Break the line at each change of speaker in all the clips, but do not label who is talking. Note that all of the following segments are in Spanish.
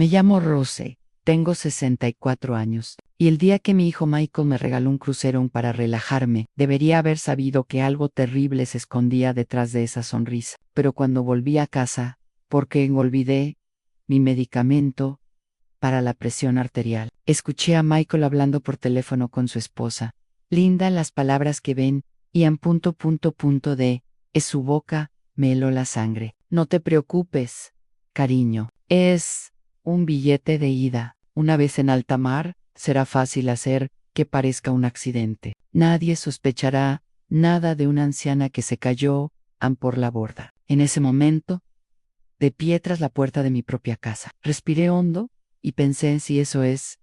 Me llamo Rose, tengo 64 años, y el día que mi hijo Michael me regaló un crucero para relajarme, debería haber sabido que algo terrible se escondía detrás de esa sonrisa. Pero cuando volví a casa, porque olvidé mi medicamento para la presión arterial, escuché a Michael hablando por teléfono con su esposa. Linda las palabras que ven, y en es su boca, me heló la sangre. No te preocupes, cariño, es un billete de ida. Una vez en alta mar, será fácil hacer que parezca un accidente. Nadie sospechará nada de una anciana que se cayó por la borda. En ese momento, de pie tras la puerta de mi propia casa, respiré hondo y pensé en si eso es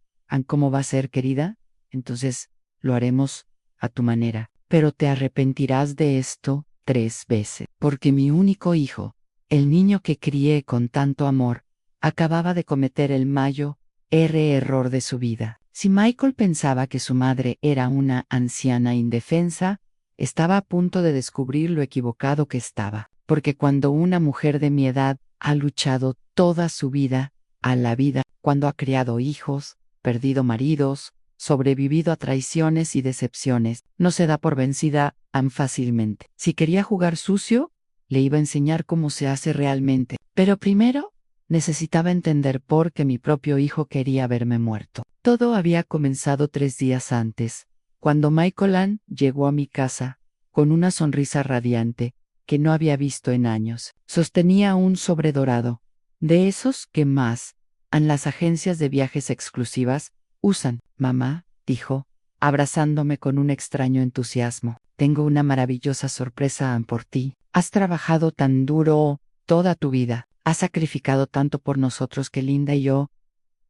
cómo va a ser, querida. Entonces lo haremos a tu manera. Pero te arrepentirás de esto 3 veces, porque mi único hijo, el niño que crié con tanto amor, acababa de cometer el mayor error de su vida. Si Michael pensaba que su madre era una anciana indefensa, estaba a punto de descubrir lo equivocado que estaba, porque cuando una mujer de mi edad ha luchado toda su vida a la vida, cuando ha criado hijos, perdido maridos, sobrevivido a traiciones y decepciones, no se da por vencida tan fácilmente. Si quería jugar sucio, le iba a enseñar cómo se hace realmente. Pero primero, necesitaba entender por qué mi propio hijo quería verme muerto. Todo había comenzado 3 días antes, cuando Michael llegó a mi casa, con una sonrisa radiante, que no había visto en años. Sostenía un sobre dorado, de esos que más, en las agencias de viajes exclusivas, usan. Mamá, dijo, abrazándome con un extraño entusiasmo, tengo una maravillosa sorpresa por ti. Has trabajado tan duro toda tu vida, has sacrificado tanto por nosotros que Linda y yo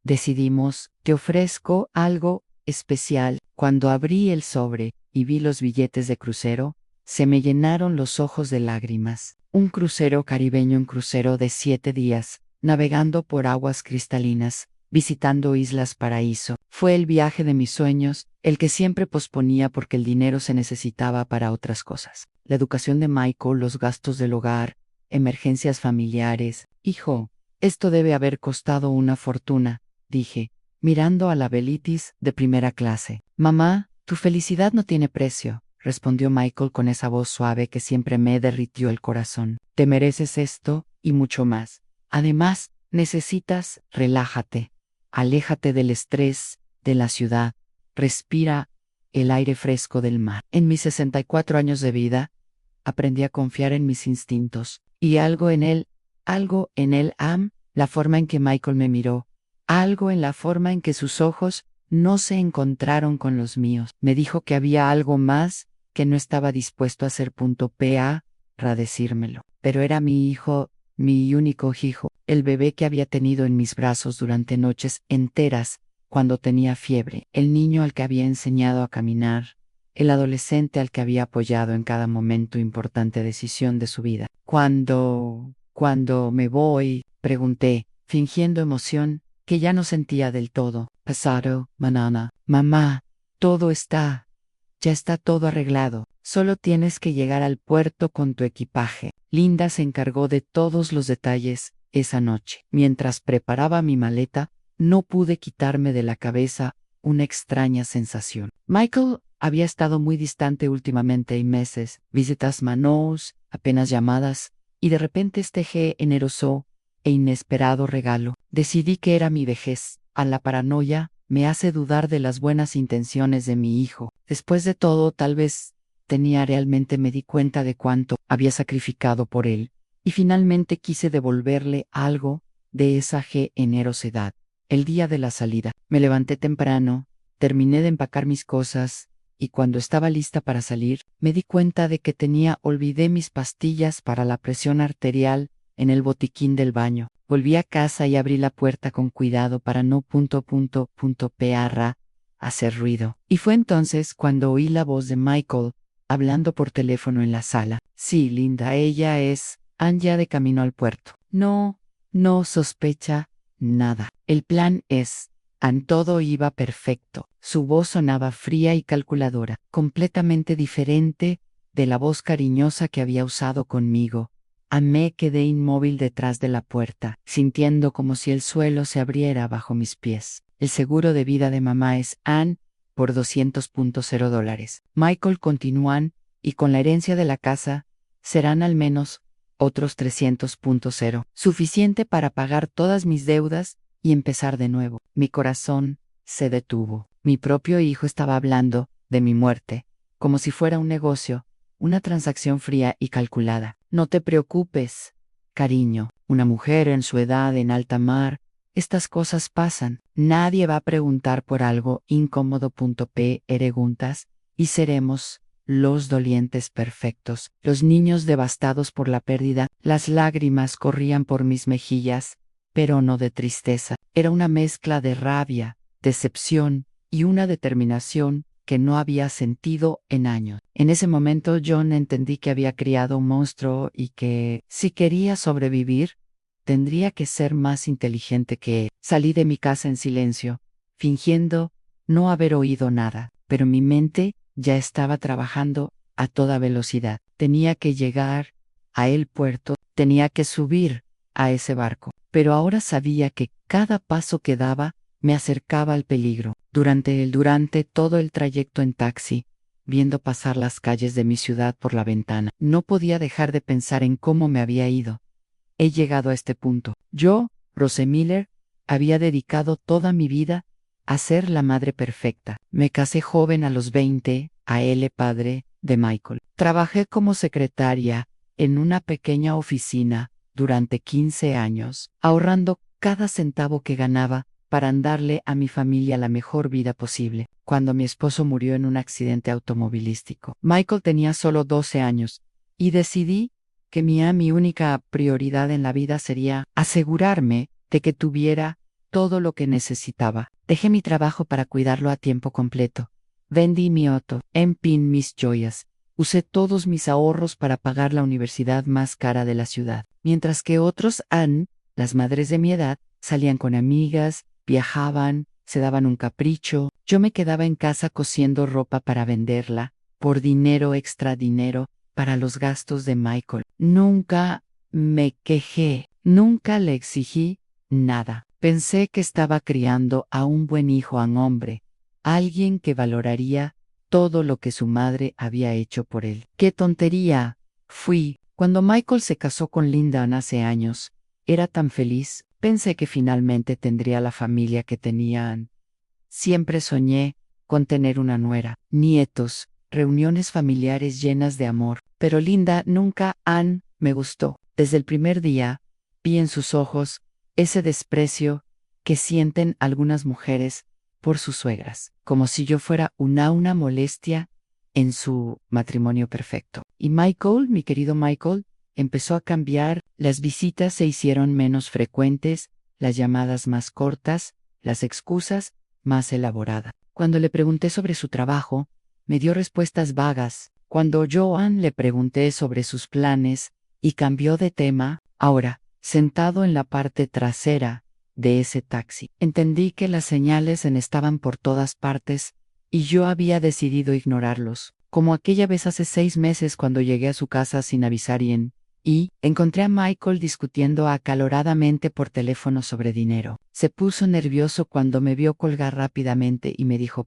decidimos, te ofrezco algo especial. Cuando abrí el sobre y vi los billetes de crucero, se me llenaron los ojos de lágrimas. Un crucero caribeño, un crucero de 7 días, navegando por aguas cristalinas, visitando Islas Paraíso. Fue el viaje de mis sueños, el que siempre posponía porque el dinero se necesitaba para otras cosas. La educación de Michael, los gastos del hogar, emergencias familiares. Hijo, esto debe haber costado una fortuna, dije, mirando a la Belitis de primera clase. Mamá, tu felicidad no tiene precio, respondió Michael con esa voz suave que siempre me derritió el corazón. Te mereces esto y mucho más. Además, necesitas, relájate. Aléjate del estrés de la ciudad. Respira el aire fresco del mar. En mis 64 años de vida, aprendí a confiar en mis instintos. Y algo en él, la forma en que Michael me miró, algo en la forma en que sus ojos no se encontraron con los míos. Me dijo que había algo más que no estaba dispuesto a hacer. Para decírmelo. Pero era mi hijo, mi único hijo, el bebé que había tenido en mis brazos durante noches enteras cuando tenía fiebre, el niño al que había enseñado a caminar, el adolescente al que había apoyado en cada momento importante decisión de su vida. ¿Cuándo me voy?, pregunté, fingiendo emoción que ya no sentía del todo. Pasado, mañana. Mamá, ya está todo arreglado. Solo tienes que llegar al puerto con tu equipaje. Linda se encargó de todos los detalles esa noche. Mientras preparaba mi maleta, no pude quitarme de la cabeza una extraña sensación. Michael había estado muy distante últimamente y meses, visitas manos, apenas llamadas, y de repente este generoso e inesperado regalo. Decidí que era mi vejez. A la paranoia me hace dudar de las buenas intenciones de mi hijo. Después de todo, tal vez me di cuenta de cuánto había sacrificado por él, y finalmente quise devolverle algo de esa generosidad. El día de la salida, me levanté temprano, terminé de empacar mis cosas, y cuando estaba lista para salir, me di cuenta de que olvidé mis pastillas para la presión arterial en el botiquín del baño. Volví a casa y abrí la puerta con cuidado para no hacer ruido. Y fue entonces cuando oí la voz de Michael, hablando por teléfono en la sala. Sí, Linda, ella es Anja, de camino al puerto. No sospecha nada. El plan es, todo iba perfecto. Su voz sonaba fría y calculadora, completamente diferente de la voz cariñosa que había usado conmigo Me quedé inmóvil detrás de la puerta, sintiendo como si el suelo se abriera bajo mis pies. El seguro de vida de mamá es Ann por $200.0. Michael continúan, y con la herencia de la casa, serán al menos otros $300.0. Suficiente para pagar todas mis deudas y empezar de nuevo. Mi corazón se detuvo. Mi propio hijo estaba hablando de mi muerte, como si fuera un negocio, una transacción fría y calculada. No te preocupes, cariño. Una mujer en su edad en alta mar, estas cosas pasan. Nadie va a preguntar por algo incómodo. Preguntas, y seremos los dolientes perfectos, los niños devastados por la pérdida. Las lágrimas corrían por mis mejillas, pero no de tristeza. Era una mezcla de rabia, decepción y una determinación que no había sentido en años. En ese momento John entendí que había criado un monstruo y que, si quería sobrevivir, tendría que ser más inteligente que él. Salí de mi casa en silencio, fingiendo no haber oído nada, pero mi mente ya estaba trabajando a toda velocidad. Tenía que llegar a el puerto, tenía que subir a ese barco, pero ahora sabía que cada paso que daba me acercaba al peligro. Durante todo el trayecto en taxi, viendo pasar las calles de mi ciudad por la ventana, no podía dejar de pensar en cómo me había ido. He llegado a este punto. Yo, Rose Miller, había dedicado toda mi vida a ser la madre perfecta. Me casé joven a los 20, a él padre de Michael. Trabajé como secretaria en una pequeña oficina durante 15 años, ahorrando cada centavo que ganaba para darle a mi familia la mejor vida posible. Cuando mi esposo murió en un accidente automovilístico, Michael tenía solo 12 años, y decidí que mi única prioridad en la vida sería asegurarme de que tuviera todo lo que necesitaba. Dejé mi trabajo para cuidarlo a tiempo completo. Vendí mi auto, empin mis joyas. Usé todos mis ahorros para pagar la universidad más cara de la ciudad. Mientras que otros, las madres de mi edad, salían con amigas, viajaban, se daban un capricho. Yo me quedaba en casa cosiendo ropa para venderla, por extra dinero, para los gastos de Michael. Nunca me quejé, nunca le exigí nada. Pensé que estaba criando a un buen hijo, a un hombre, alguien que valoraría todo lo que su madre había hecho por él. ¡Qué tontería! Fui. Cuando Michael se casó con Linda hace años, era tan feliz. Pensé que finalmente tendría la familia que tenían. Siempre soñé con tener una nuera, nietos, reuniones familiares llenas de amor. Pero Linda nunca, me gustó. Desde el primer día, vi en sus ojos ese desprecio que sienten algunas mujeres por sus suegras, como si yo fuera una molestia en su matrimonio perfecto. Y Michael, mi querido Michael, empezó a cambiar. Las visitas se hicieron menos frecuentes, las llamadas más cortas, las excusas más elaboradas. Cuando le pregunté sobre su trabajo, me dio respuestas vagas. Cuando le pregunté sobre sus planes, y cambió de tema. Ahora, sentado en la parte trasera de ese taxi, entendí que las señales estaban por todas partes, y yo había decidido ignorarlos, como aquella vez hace 6 meses cuando llegué a su casa sin avisar y encontré a Michael discutiendo acaloradamente por teléfono sobre dinero. Se puso nervioso cuando me vio colgar rápidamente y me dijo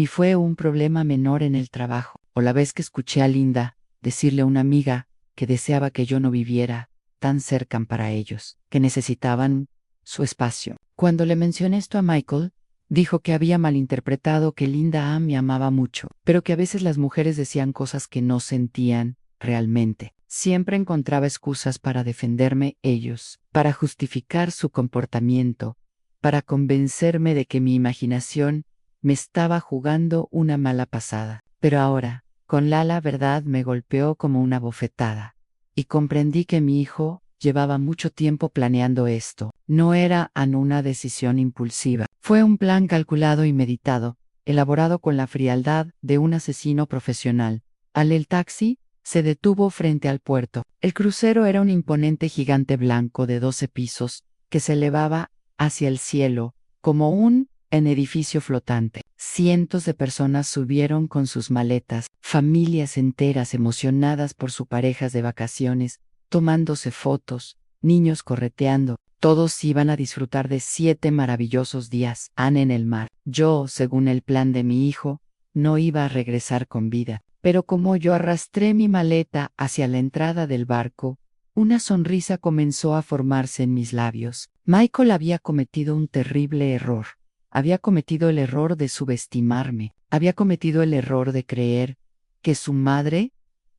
fue un problema menor en el trabajo. O la vez que escuché a Linda decirle a una amiga que deseaba que yo no viviera tan cerca para ellos, que necesitaban su espacio. Cuando le mencioné esto a Michael, dijo que había malinterpretado que Linda me amaba mucho, pero que a veces las mujeres decían cosas que no sentían realmente. Siempre encontraba excusas para defenderme ellos, para justificar su comportamiento, para convencerme de que mi imaginación me estaba jugando una mala pasada. Pero ahora, con la verdad me golpeó como una bofetada, y comprendí que mi hijo llevaba mucho tiempo planeando esto. No era una decisión impulsiva. Fue un plan calculado y meditado, elaborado con la frialdad de un asesino profesional. El taxi se detuvo frente al puerto. El crucero era un imponente gigante blanco de 12 pisos, que se elevaba hacia el cielo, como un edificio flotante. Cientos de personas subieron con sus maletas, familias enteras emocionadas por sus parejas de vacaciones, tomándose fotos, niños correteando. Todos iban a disfrutar de 7 maravillosos días en el mar. Yo, según el plan de mi hijo, no iba a regresar con vida. Pero como yo arrastré mi maleta hacia la entrada del barco, una sonrisa comenzó a formarse en mis labios. Michael había cometido un terrible error. Había cometido el error de subestimarme. Había cometido el error de creer que su madre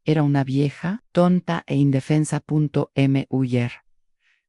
era una vieja, tonta e indefensa. Mujer.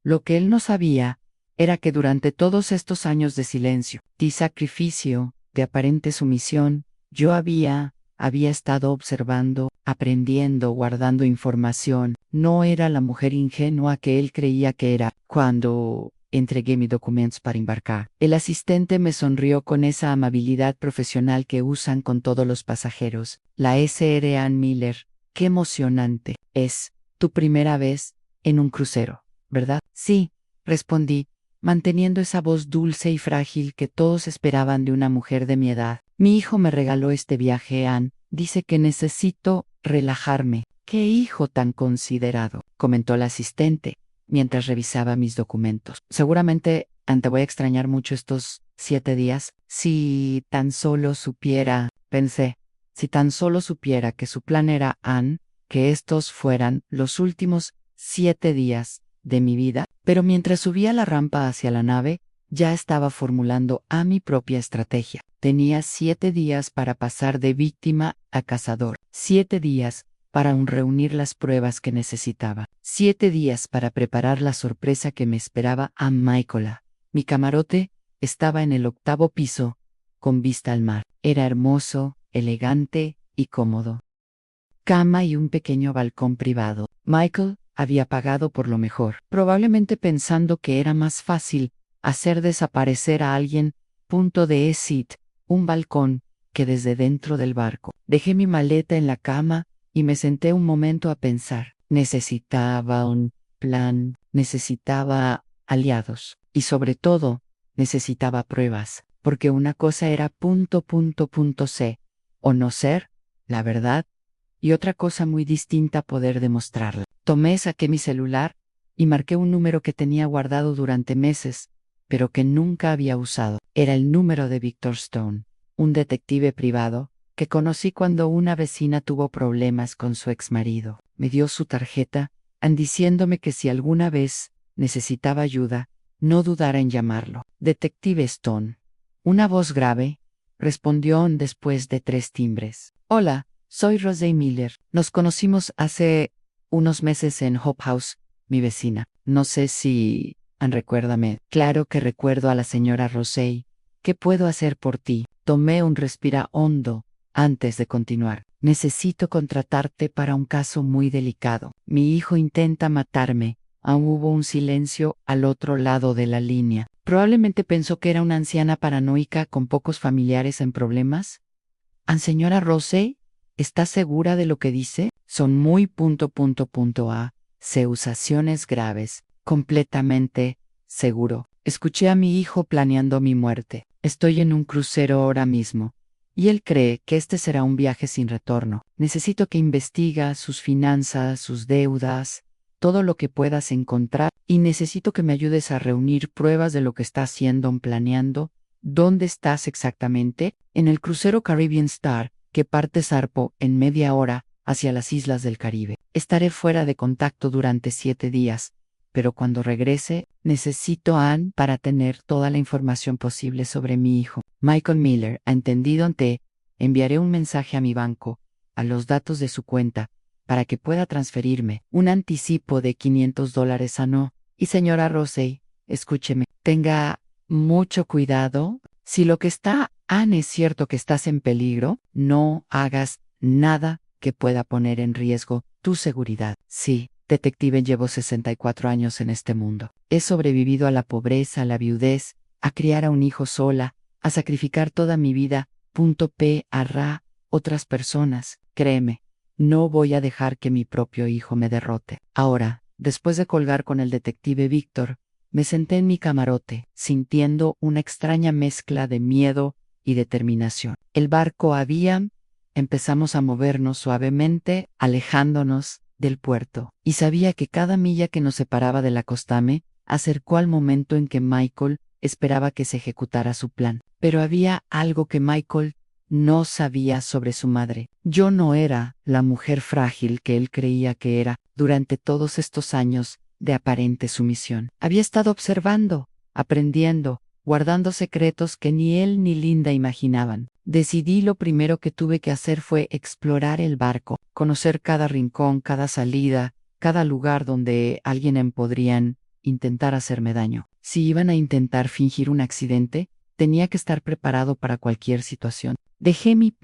Lo que él no sabía era que durante todos estos años de silencio, de sacrificio, de aparente sumisión, yo había estado observando, aprendiendo, guardando información. No era la mujer ingenua que él creía que era. Cuando entregué mis documentos para embarcar, el asistente me sonrió con esa amabilidad profesional que usan con todos los pasajeros. La Sr. Ann Miller, qué emocionante. Es tu primera vez en un crucero, ¿verdad? Sí, respondí, manteniendo esa voz dulce y frágil que todos esperaban de una mujer de mi edad. Mi hijo me regaló este viaje, Ann. Dice que necesito relajarme. ¡Qué hijo tan considerado!, comentó la asistente, mientras revisaba mis documentos. Seguramente, Ann, te voy a extrañar mucho estos 7 días. Si tan solo supiera, pensé, si tan solo supiera que su plan era, Ann, que estos fueran los últimos 7 días de mi vida. Pero mientras subía la rampa hacia la nave, ya estaba formulando mi propia estrategia. Tenía 7 días para pasar de víctima a cazador. 7 días para reunir las pruebas que necesitaba. 7 días para preparar la sorpresa que me esperaba a Michael. Mi camarote estaba en el 8º piso, con vista al mar. Era hermoso, elegante y cómodo. Cama y un pequeño balcón privado. Michael había pagado por lo mejor, probablemente pensando que era más fácil hacer desaparecer a alguien, un balcón, que desde dentro del barco. Dejé mi maleta en la cama y me senté un momento a pensar. Necesitaba un plan, necesitaba aliados y sobre todo, necesitaba pruebas, porque una cosa era C, o no ser, la verdad, y otra cosa muy distinta poder demostrarla. Saqué mi celular y marqué un número que tenía guardado durante meses, pero que nunca había usado. Era el número de Victor Stone, un detective privado que conocí cuando una vecina tuvo problemas con su exmarido. Me dio su tarjeta, diciéndome que si alguna vez necesitaba ayuda, no dudara en llamarlo. Detective Stone. Una voz grave respondió después de 3 timbres. Hola, soy Rose Miller. Nos conocimos hace unos meses en Hope House, mi vecina. No sé si... recuérdame. Claro que recuerdo a la señora Rosey. ¿Qué puedo hacer por ti? Tomé un respiro hondo antes de continuar. Necesito contratarte para un caso muy delicado. Mi hijo intenta matarme. Hubo un silencio al otro lado de la línea. Probablemente pensó que era una anciana paranoica con pocos familiares en problemas. Señora Rosey, ¿está segura de lo que dice? Son muy acusaciones graves. Completamente seguro. Escuché a mi hijo planeando mi muerte. Estoy en un crucero ahora mismo, y él cree que este será un viaje sin retorno. Necesito que investiga sus finanzas, sus deudas, todo lo que puedas encontrar, y necesito que me ayudes a reunir pruebas de lo que está haciendo planeando. ¿Dónde estás exactamente? En el crucero Caribbean Star, que parte zarpó en media hora hacia las islas del Caribe. Estaré fuera de contacto durante 7 días, pero cuando regrese, necesito a Ann para tener toda la información posible sobre mi hijo. Michael Miller, ha entendido. Enviaré un mensaje a mi banco, a los datos de su cuenta, para que pueda transferirme un anticipo de $500 no. Y señora Rosey, escúcheme, tenga mucho cuidado. Si lo que está, Ann, es cierto que estás en peligro, no hagas nada que pueda poner en riesgo tu seguridad. Sí, detective, llevo 64 años en este mundo. He sobrevivido a la pobreza, a la viudez, a criar a un hijo sola, a sacrificar toda mi vida. Otras personas, créeme, no voy a dejar que mi propio hijo me derrote. Ahora, después de colgar con el detective Víctor, me senté en mi camarote, sintiendo una extraña mezcla de miedo y determinación. El barco empezamos a movernos suavemente, alejándonos del puerto, y sabía que cada milla que nos separaba del acostame acercó al momento en que Michael esperaba que se ejecutara su plan. Pero había algo que Michael no sabía sobre su madre. Yo no era la mujer frágil que él creía que era durante todos estos años de aparente sumisión. Había estado observando, aprendiendo, guardando secretos que ni él ni Linda imaginaban. Decidí lo primero que tuve que hacer fue explorar el barco, conocer cada rincón, cada salida, cada lugar donde alguien podrían intentar hacerme daño. Si iban a intentar fingir un accidente, tenía que estar preparado para cualquier situación. Dejé mi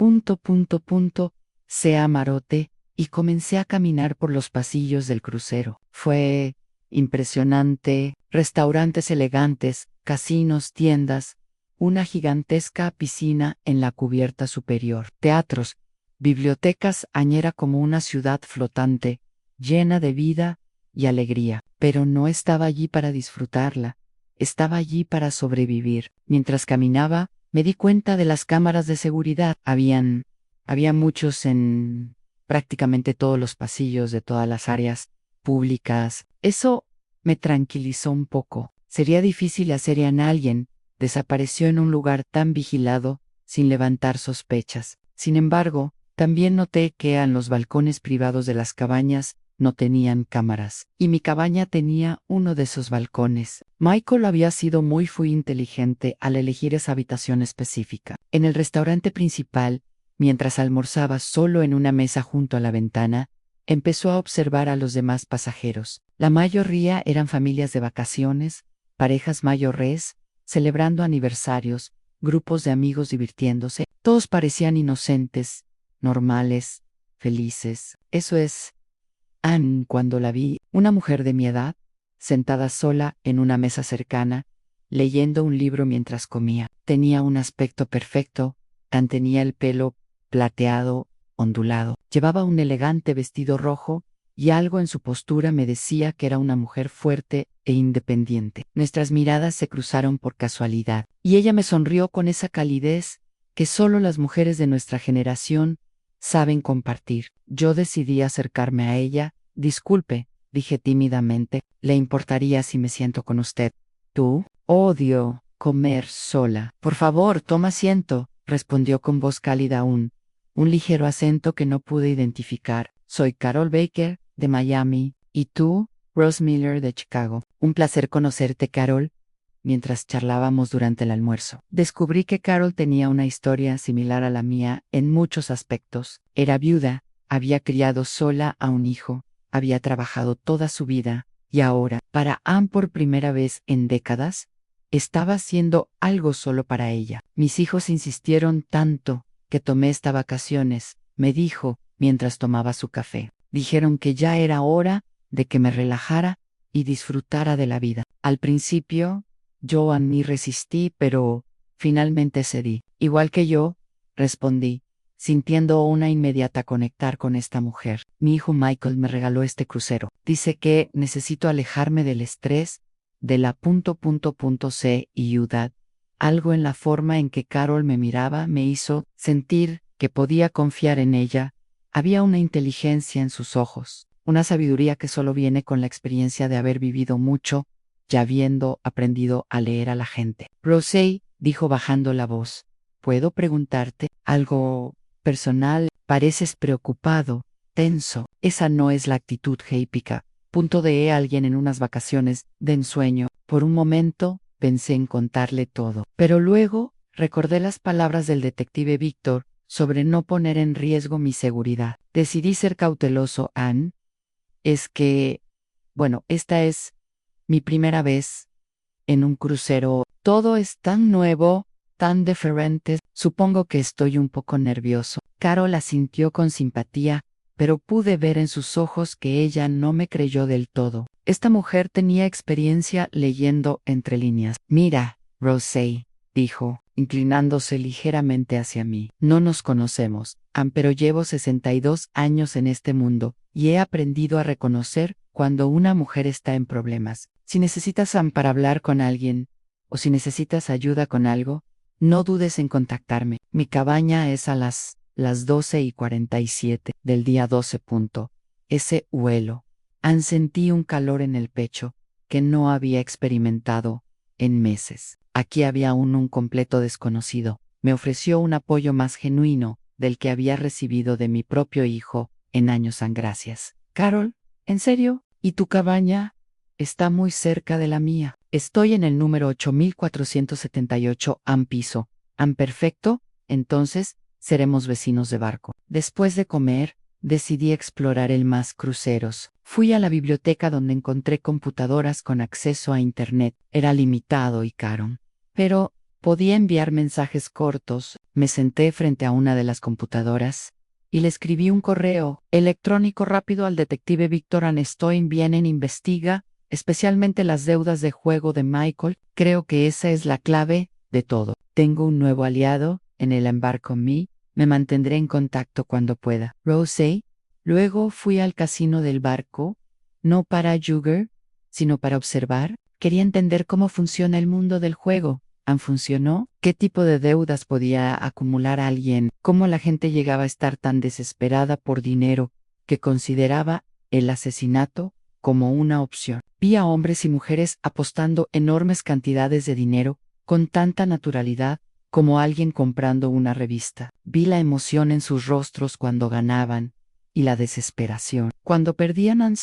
camarote y comencé a caminar por los pasillos del crucero. Fue impresionante, restaurantes elegantes, casinos, tiendas, una gigantesca piscina en la cubierta superior, teatros, bibliotecas, era como una ciudad flotante, llena de vida y alegría. Pero no estaba allí para disfrutarla, estaba allí para sobrevivir. Mientras caminaba, me di cuenta de las cámaras de seguridad. Había muchos en prácticamente todos los pasillos de todas las áreas públicas. Eso me tranquilizó un poco. Sería difícil hacer a alguien desapareció en un lugar tan vigilado sin levantar sospechas. Sin embargo, también noté que en los balcones privados de las cabañas no tenían cámaras, y mi cabaña tenía uno de esos balcones. Michael había sido muy inteligente al elegir esa habitación específica. En el restaurante principal, mientras almorzaba solo en una mesa junto a la ventana, empezó a observar a los demás pasajeros. La mayoría eran familias de vacaciones, parejas mayores, celebrando aniversarios, grupos de amigos divirtiéndose. Todos parecían inocentes, normales, felices. Eso es, Anne, cuando la vi, una mujer de mi edad, sentada sola en una mesa cercana, leyendo un libro mientras comía. Tenía un aspecto perfecto, tenía el pelo plateado, ondulado. Llevaba un elegante vestido rojo, y algo en su postura me decía que era una mujer fuerte e independiente. Nuestras miradas se cruzaron por casualidad, y ella me sonrió con esa calidez que solo las mujeres de nuestra generación saben compartir. Yo decidí acercarme a ella. Disculpe, dije tímidamente, ¿le importaría si me siento con usted? ¿Tú? Odio comer sola. Por favor, toma asiento, respondió con voz cálida un ligero acento que no pude identificar. Soy Carol Baker, de Miami, y tú, Rose Miller, de Chicago. Un placer conocerte, Carol. Mientras charlábamos durante el almuerzo, descubrí que Carol tenía una historia similar a la mía en muchos aspectos. Era viuda, había criado sola a un hijo, había trabajado toda su vida, y ahora, para Anne por primera vez en décadas, estaba haciendo algo solo para ella. Mis hijos insistieron tanto que tomé estas vacaciones, me dijo mientras tomaba su café. Dijeron que ya era hora de que me relajara y disfrutara de la vida. Al principio, yo a mí resistí, pero finalmente cedí. Igual que yo, respondí, sintiendo una inmediata conectar con esta mujer. Mi hijo Michael me regaló este crucero. Dice que necesito alejarme del estrés, de la C y ciudad. Algo en la forma en que Carol me miraba me hizo sentir que podía confiar en ella. Había una inteligencia en sus ojos, una sabiduría que solo viene con la experiencia de haber vivido mucho, ya habiendo aprendido a leer a la gente. Rosé, dijo bajando la voz, ¿puedo preguntarte algo personal? Pareces preocupado, tenso. Esa no es la actitud épica. De alguien en unas vacaciones de ensueño. Por un momento, pensé en contarle todo. Pero luego, recordé las palabras del detective Víctor sobre no poner en riesgo mi seguridad. Decidí ser cauteloso, Anne. Esta es mi primera vez en un crucero. Todo es tan nuevo, tan diferente. Supongo que estoy un poco nervioso. Carol asintió con simpatía, pero pude ver en sus ojos que ella no me creyó del todo. Esta mujer tenía experiencia leyendo entre líneas. Mira, Rosé, dijo, inclinándose ligeramente hacia mí. No nos conocemos, pero llevo 62 años en este mundo, y he aprendido a reconocer cuando una mujer está en problemas. Si necesitas para hablar con alguien, o si necesitas ayuda con algo, no dudes en contactarme. Mi cabaña es a las 12:47 del día 12. ese vuelo. Sentí un calor en el pecho que no había experimentado en meses. Aquí había un completo desconocido. Me ofreció un apoyo más genuino del que había recibido de mi propio hijo en años gracias. Carol, ¿en serio? ¿Y tu cabaña? Está muy cerca de la mía. Estoy en el número 8478 piso. Perfecto, entonces seremos vecinos de barco. Después de comer, decidí explorar el más cruceros. Fui a la biblioteca donde encontré computadoras con acceso a Internet. Era limitado y caro, pero podía enviar mensajes cortos. Me senté frente a una de las computadoras y le escribí un correo electrónico rápido al detective Víctor Anestoin. Vienen, investiga, especialmente las deudas de juego de Michael. Creo que esa es la clave de todo. Tengo un nuevo aliado en el Embark on Me. Me mantendré en contacto cuando pueda. Rose. Luego fui al casino del barco, no para jugar, sino para observar. Quería entender cómo funciona el mundo del juego. ¿Funcionó? ¿Qué tipo de deudas podía acumular alguien? ¿Cómo la gente llegaba a estar tan desesperada por dinero que consideraba el asesinato como una opción? Vi a hombres y mujeres apostando enormes cantidades de dinero con tanta naturalidad como alguien comprando una revista. Vi la emoción en sus rostros cuando ganaban y la desesperación cuando perdían.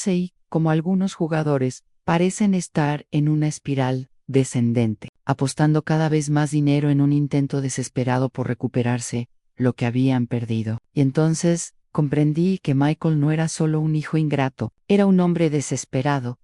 Como algunos jugadores, parecen estar en una espiral descendente, apostando cada vez más dinero en un intento desesperado por recuperarse lo que habían perdido. Y entonces comprendí que Michael no era solo un hijo ingrato, era un hombre desesperado,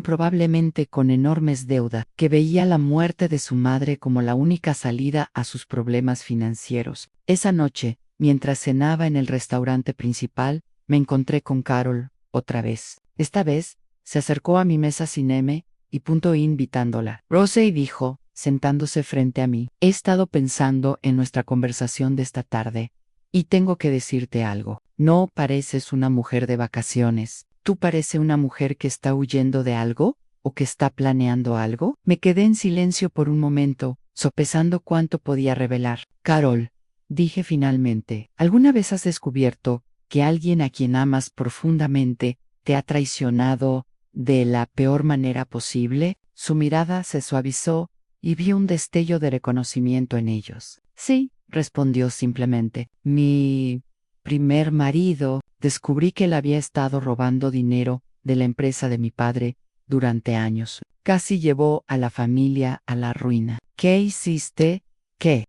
probablemente con enormes deudas, que veía la muerte de su madre como la única salida a sus problemas financieros. Esa noche, mientras cenaba en el restaurante principal, me encontré con Carol otra vez. Esta vez, se acercó a mi mesa sin y invitándola. Rose dijo, sentándose frente a mí, he estado pensando en nuestra conversación de esta tarde, y tengo que decirte algo. No pareces una mujer de vacaciones. ¿Tú pareces una mujer que está huyendo de algo? ¿O que está planeando algo? Me quedé en silencio por un momento, sopesando cuánto podía revelar. Carol, dije finalmente, ¿alguna vez has descubierto que alguien a quien amas profundamente te ha traicionado de la peor manera posible? Su mirada se suavizó y vi un destello de reconocimiento en ellos. Sí, respondió simplemente. Mi primer marido, descubrí que él había estado robando dinero de la empresa de mi padre durante años. Casi llevó a la familia a la ruina. ¿Qué hiciste? ¿Qué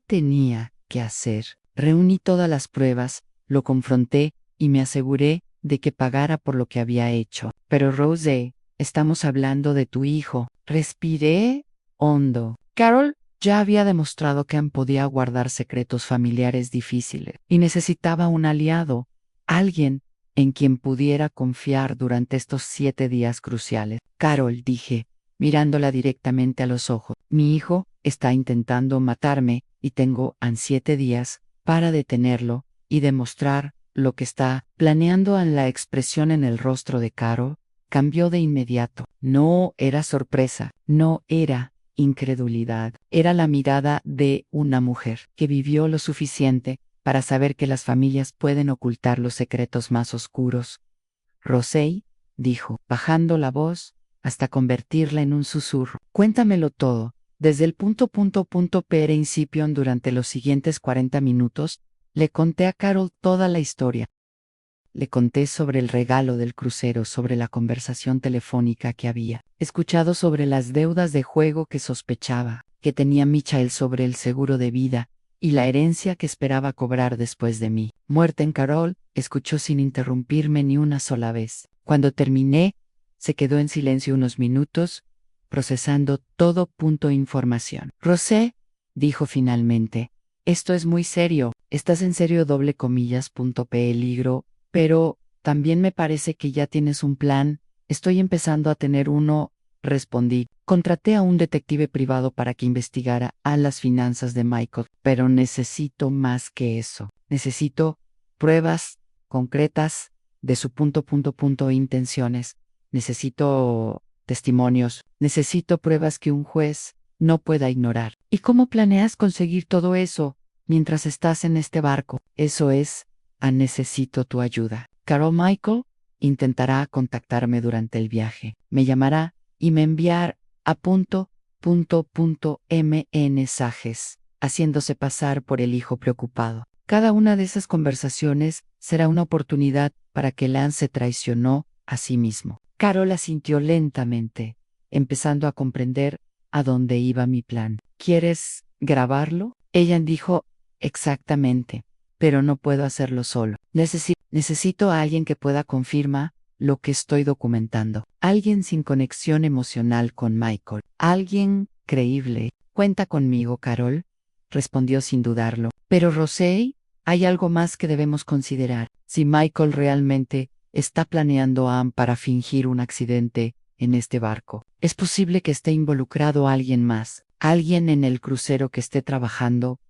tenía que hacer? Reuní todas las pruebas, lo confronté y me aseguré de que pagara por lo que había hecho. Pero Rose, estamos hablando de tu hijo. Respiré hondo. Carol ya había demostrado que podía guardar secretos familiares difíciles y necesitaba un aliado, alguien en quien pudiera confiar durante estos 7 días cruciales. Carol, dije, mirándola directamente a los ojos, mi hijo está intentando matarme y tengo 7 días para detenerlo y demostrar lo que está planeando. La expresión en el rostro de Carol cambió de inmediato. No era sorpresa, no era incredulidad, era la mirada de una mujer que vivió lo suficiente para saber que las familias pueden ocultar los secretos más oscuros. Rosey, dijo, bajando la voz hasta convertirla en un susurro. Cuéntamelo todo, desde el per incipion. Durante los siguientes 40 minutos, le conté a Carol toda la historia. Le conté sobre el regalo del crucero, sobre la conversación telefónica que había escuchado, sobre las deudas de juego que sospechaba que tenía Michael, sobre el seguro de vida y la herencia que esperaba cobrar después de mi muerte. En Carol escuchó sin interrumpirme ni una sola vez. Cuando terminé, se quedó en silencio unos minutos, procesando todo. Información. Rosé, dijo finalmente, esto es muy serio. ¿Estás en serio? Peligro. Pero también me parece que ya tienes un plan. Estoy empezando a tener uno, respondí. Contraté a un detective privado para que investigara a las finanzas de Michael, pero necesito más que eso. Necesito pruebas concretas de su intenciones. Necesito testimonios. Necesito pruebas que un juez no pueda ignorar. ¿Y cómo planeas conseguir todo eso mientras estás en este barco? Eso es, necesito tu ayuda. Carol. Michael intentará contactarme durante el viaje, me llamará y me enviará a mensajes, haciéndose pasar por el hijo preocupado. Cada una de esas conversaciones será una oportunidad para que Lance se traicionó a sí mismo. Carol asintió lentamente, empezando a comprender a dónde iba mi plan. ¿Quieres grabarlo? Ella dijo, exactamente, pero no puedo hacerlo solo. Necesito a alguien que pueda confirmar lo que estoy documentando. Alguien sin conexión emocional con Michael. Alguien creíble. Cuenta conmigo, Carol, respondió sin dudarlo. Pero Rosey, hay algo más que debemos considerar. Si Michael realmente está planeando para fingir un accidente en este barco, es posible que esté involucrado alguien más, alguien en el crucero que esté trabajando.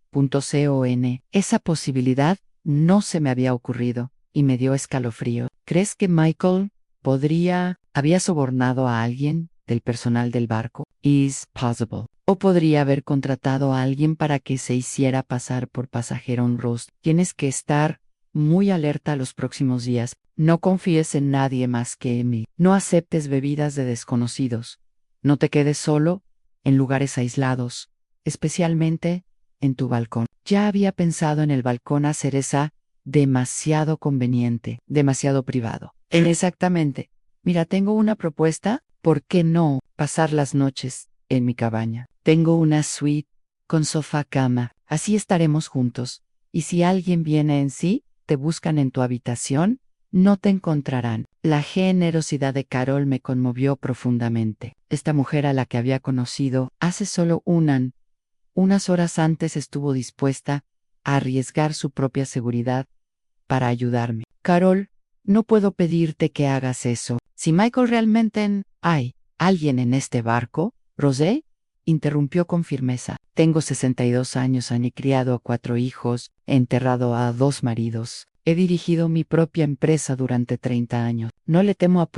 Esa posibilidad no se me había ocurrido y me dio escalofrío. ¿Crees que Michael había sobornado a alguien del personal del barco? Is possible. O podría haber contratado a alguien para que se hiciera pasar por pasajero honroso. Tienes que estar muy alerta los próximos días. No confíes en nadie más que en mí. No aceptes bebidas de desconocidos. No te quedes solo en lugares aislados, especialmente en tu balcón. Ya había pensado en el balcón hacer esa demasiado conveniente, demasiado privado. Exactamente. Mira, tengo una propuesta. ¿Por qué no pasar las noches en mi cabaña? Tengo una suite con sofá cama. Así estaremos juntos. Y si alguien viene en sí, te buscan en tu habitación, no te encontrarán. La generosidad de Carol me conmovió profundamente. Esta mujer a la que había conocido hace solo unas horas antes estuvo dispuesta a arriesgar su propia seguridad para ayudarme. Carol, no puedo pedirte que hagas eso. Si Michael realmente hay alguien en este barco, Rosé interrumpió con firmeza. Tengo 62 años, he criado a 4 hijos, he enterrado a 2 maridos. He dirigido mi propia empresa durante 30 años. No le temo a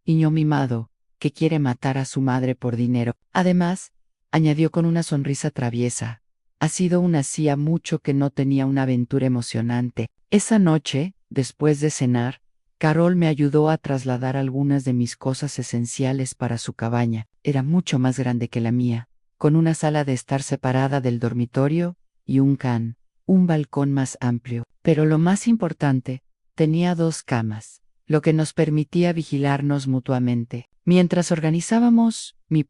niño mimado, que quiere matar a su madre por dinero. Además, añadió con una sonrisa traviesa, ha sido hacía mucho que no tenía una aventura emocionante. Esa noche, después de cenar, Carol me ayudó a trasladar algunas de mis cosas esenciales para su cabaña. Era mucho más grande que la mía, con una sala de estar separada del dormitorio y un balcón más amplio. Pero lo más importante, tenía 2 camas, lo que nos permitía vigilarnos mutuamente. Mientras organizábamos mi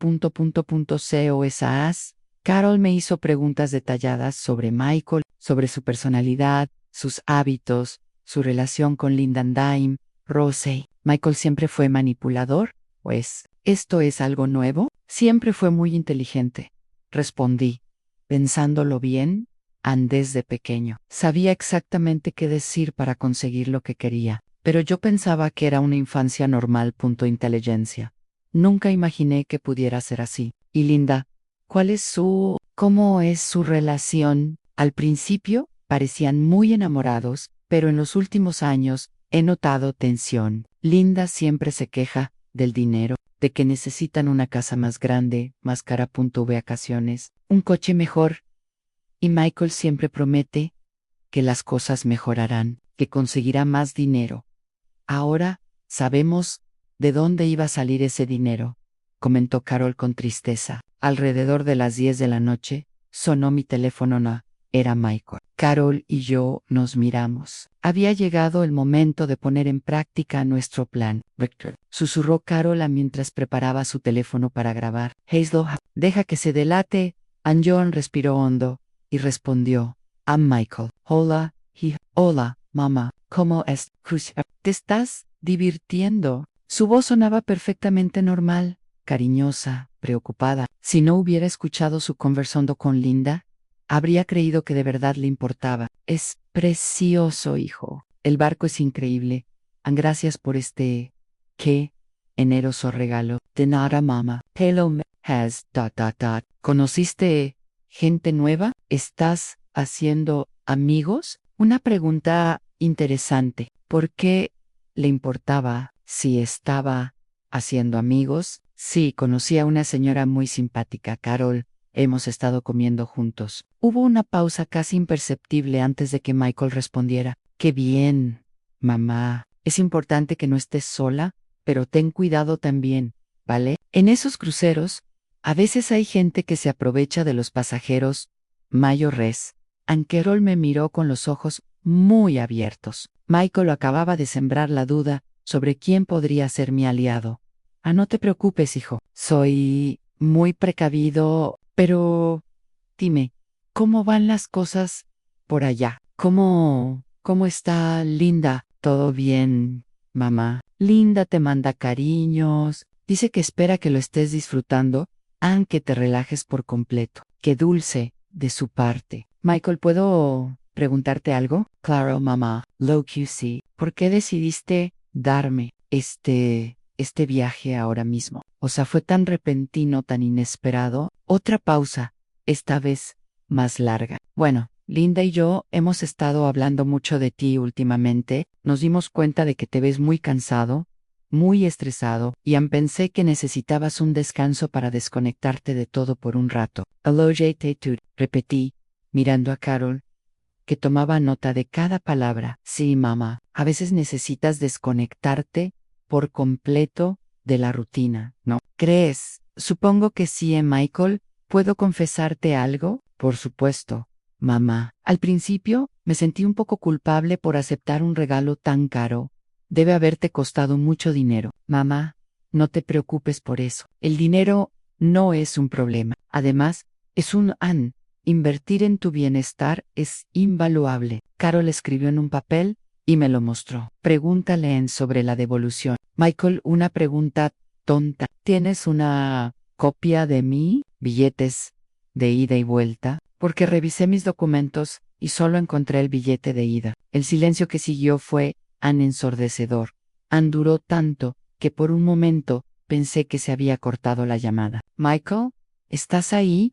COSAS, Carol me hizo preguntas detalladas sobre Michael, sobre su personalidad, sus hábitos, su relación con Linda Dime, Rosey. ¿Michael siempre fue manipulador? Pues, ¿esto es algo nuevo? Siempre fue muy inteligente, respondí. Pensándolo bien, desde pequeño. Sabía exactamente qué decir para conseguir lo que quería, pero yo pensaba que era una infancia normal. Inteligencia. Nunca imaginé que pudiera ser así. Y Linda, ¿cómo es su relación? Al principio, parecían muy enamorados, pero en los últimos años, he notado tensión. Linda siempre se queja del dinero, de que necesitan una casa más grande, más cara. Vacaciones, un coche mejor. Y Michael siempre promete que las cosas mejorarán, que conseguirá más dinero. Ahora, sabemos de dónde iba a salir ese dinero, comentó Carol con tristeza. Alrededor de las 10 de la noche, sonó mi teléfono. No, era Michael. Carol y yo nos miramos. Había llegado el momento de poner en práctica nuestro plan. Victor, susurró Carol mientras preparaba su teléfono para grabar. Hazel, deja que se delate. John respiró hondo y respondió, Michael. Hola, hola, mamá, ¿cómo es? ¿Te estás divirtiendo? Su voz sonaba perfectamente normal, cariñosa, preocupada. Si no hubiera escuchado su conversando con Linda, habría creído que de verdad le importaba. Es precioso, hijo. El barco es increíble. Gracias por qué generoso regalo. De nada, mamá. Hello, ¿Conociste gente nueva? ¿Estás haciendo amigos? Una pregunta interesante. ¿Por qué le importaba si estaba haciendo amigos? Sí, conocí a una señora muy simpática, Carol. Hemos estado comiendo juntos. Hubo una pausa casi imperceptible antes de que Michael respondiera. ¡Qué bien, mamá! Es importante que no estés sola, pero ten cuidado también, ¿vale? En esos cruceros, a veces hay gente que se aprovecha de los pasajeros. Mayo res. Ankerol me miró con los ojos muy abiertos. Michael acababa de sembrar la duda sobre quién podría ser mi aliado. Ah, no te preocupes, hijo. Soy muy precavido, pero dime, ¿cómo van las cosas por allá? ¿Cómo está Linda? ¿Todo bien, mamá? Linda te manda cariños. Dice que espera que lo estés disfrutando, aunque te relajes por completo. Qué dulce de su parte. Michael, ¿puedo preguntarte algo? Claro, mamá. Lo que sí. ¿Por qué decidiste darme este viaje ahora mismo? O sea, fue tan repentino, tan inesperado. Otra pausa, esta vez más larga. Bueno, Linda y yo hemos estado hablando mucho de ti últimamente. Nos dimos cuenta de que te ves muy cansado, muy estresado, y pensé que necesitabas un descanso para desconectarte de todo por un rato. Repetí, mirando a Carol, que tomaba nota de cada palabra. Sí, mamá, a veces necesitas desconectarte por completo de la rutina, ¿no crees? Supongo que sí, Michael. ¿Puedo confesarte algo? Por supuesto, mamá. Al principio me sentí un poco culpable por aceptar un regalo tan caro. Debe haberte costado mucho dinero. Mamá, no te preocupes por eso. El dinero no es un problema. Además, es un invertir en tu bienestar es invaluable. Carol escribió en un papel y me lo mostró. Pregúntale sobre la devolución. Michael, una pregunta tonta. ¿Tienes una copia de mi billetes de ida y vuelta? Porque revisé mis documentos y solo encontré el billete de ida. El silencio que siguió fue ensordecedor. Duró tanto que por un momento pensé que se había cortado la llamada. Michael, ¿estás ahí?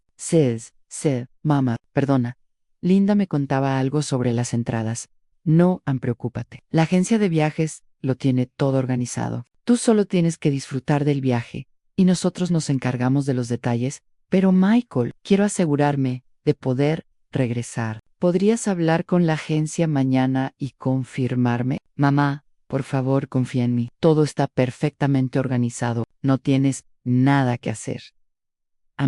Mamá, perdona. Linda me contaba algo sobre las entradas. No, preocúpate. La agencia de viajes lo tiene todo organizado. Tú solo tienes que disfrutar del viaje, y nosotros nos encargamos de los detalles. Pero Michael, quiero asegurarme de poder regresar. ¿Podrías hablar con la agencia mañana y confirmarme? Mamá, por favor, confía en mí. Todo está perfectamente organizado. No tienes nada que hacer.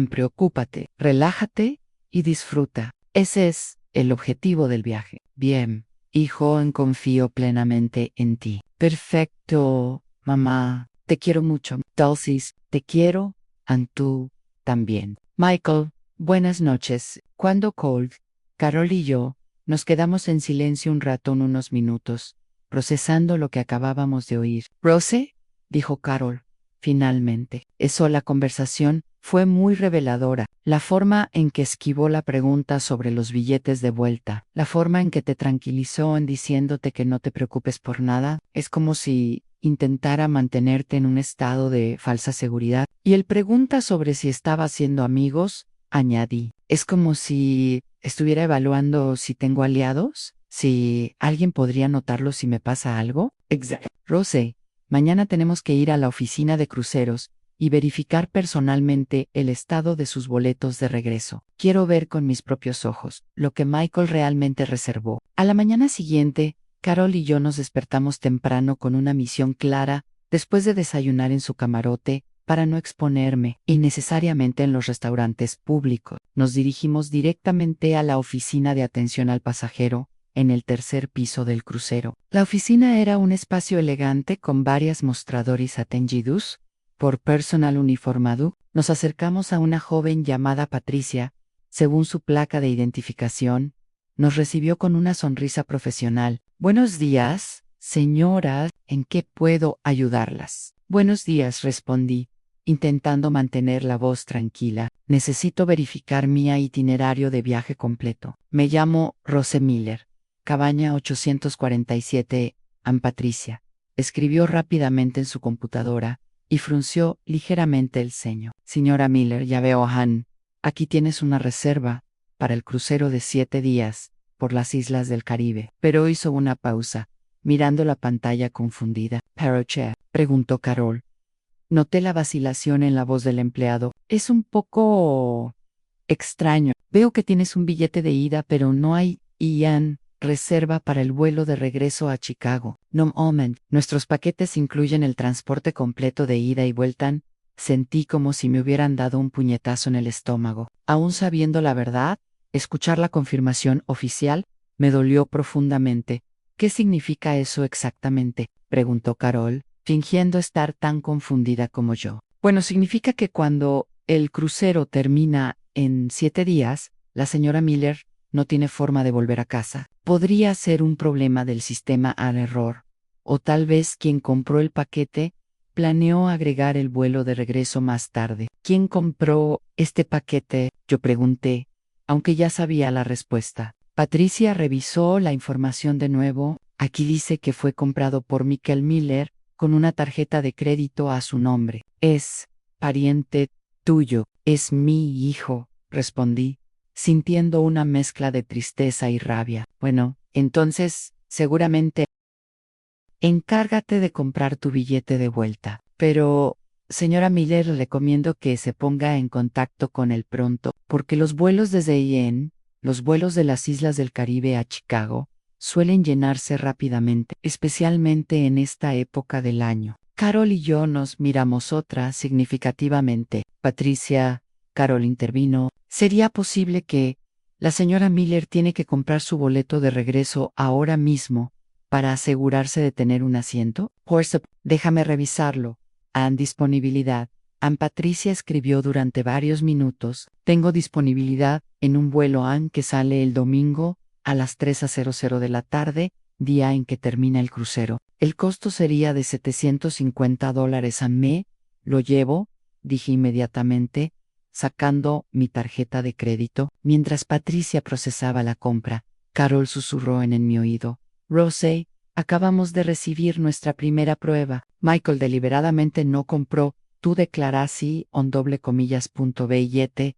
Preocúpate, relájate y disfruta. Ese es el objetivo del viaje. Bien, hijo, confío plenamente en ti. Perfecto, mamá. Te quiero mucho. Dulcis, te quiero. Tú también. Michael, buenas noches. Cuando Cold, Carol y yo nos quedamos en silencio un rato, unos minutos, procesando lo que acabábamos de oír. Rose, dijo Carol, finalmente. La conversación fue muy reveladora. La forma en que esquivó la pregunta sobre los billetes de vuelta, la forma en que te tranquilizó en diciéndote que no te preocupes por nada, es como si intentara mantenerte en un estado de falsa seguridad. Y él pregunta sobre si estaba haciendo amigos, añadí. Es como si estuviera evaluando si tengo aliados, si alguien podría notarlo si me pasa algo. Exacto. Rose, mañana tenemos que ir a la oficina de cruceros y verificar personalmente el estado de sus boletos de regreso. Quiero ver con mis propios ojos lo que Michael realmente reservó. A la mañana siguiente, Carol y yo nos despertamos temprano con una misión clara, después de desayunar en su camarote, para no exponerme innecesariamente en los restaurantes públicos. Nos dirigimos directamente a la oficina de atención al pasajero, en el tercer piso del crucero. La oficina era un espacio elegante con varios mostradores atendidos por personal uniformado. Nos acercamos a una joven llamada Patricia. Según su placa de identificación, nos recibió con una sonrisa profesional. Buenos días, señoras, ¿en qué puedo ayudarlas? Buenos días, respondí, intentando mantener la voz tranquila. Necesito verificar mi itinerario de viaje completo. Me llamo Rose Miller, cabaña 847, Patricia. Escribió rápidamente en su computadora y frunció ligeramente el ceño. Señora Miller, ya veo, aquí tienes una reserva para el crucero de 7 días por las islas del Caribe. Pero hizo una pausa, mirando la pantalla confundida. ¿Pero che?, preguntó Carol. Noté la vacilación en la voz del empleado. Es un poco extraño. Veo que tienes un billete de ida, pero no hay reserva para el vuelo de regreso a Chicago. No moment, nuestros paquetes incluyen el transporte completo de ida y vuelta. Sentí como si me hubieran dado un puñetazo en el estómago. Aún sabiendo la verdad, escuchar la confirmación oficial me dolió profundamente. ¿Qué significa eso exactamente?, preguntó Carol, fingiendo estar tan confundida como yo. Bueno, significa que cuando el crucero termina en 7 días, la señora Miller no tiene forma de volver a casa. Podría ser un problema del sistema al error, o tal vez quien compró el paquete planeó agregar el vuelo de regreso más tarde. ¿Quién compró este paquete?, yo pregunté, aunque ya sabía la respuesta. Patricia revisó la información de nuevo. Aquí dice que fue comprado por Michael Miller con una tarjeta de crédito a su nombre. Es pariente tuyo. Es mi hijo, respondí, sintiendo una mezcla de tristeza y rabia. Bueno, entonces, seguramente encárgate de comprar tu billete de vuelta. Pero, señora Miller, le recomiendo que se ponga en contacto con él pronto, porque los vuelos desde IEN, los vuelos de las islas del Caribe a Chicago, suelen llenarse rápidamente, especialmente en esta época del año. Carol y yo nos miramos otra significativamente. Patricia, Carol intervino, ¿sería posible que la señora Miller tiene que comprar su boleto de regreso ahora mismo para asegurarse de tener un asiento? Déjame revisarlo. Disponibilidad. Patricia escribió durante varios minutos. Tengo disponibilidad en un vuelo que sale el domingo a las 3:00 de la tarde, día en que termina el crucero. El costo sería de $750. Lo llevo, dije inmediatamente, sacando mi tarjeta de crédito. Mientras Patricia procesaba la compra, Carol susurró en mi oído: Rose, acabamos de recibir nuestra primera prueba. Michael deliberadamente no compró. Tú declaras sí billete.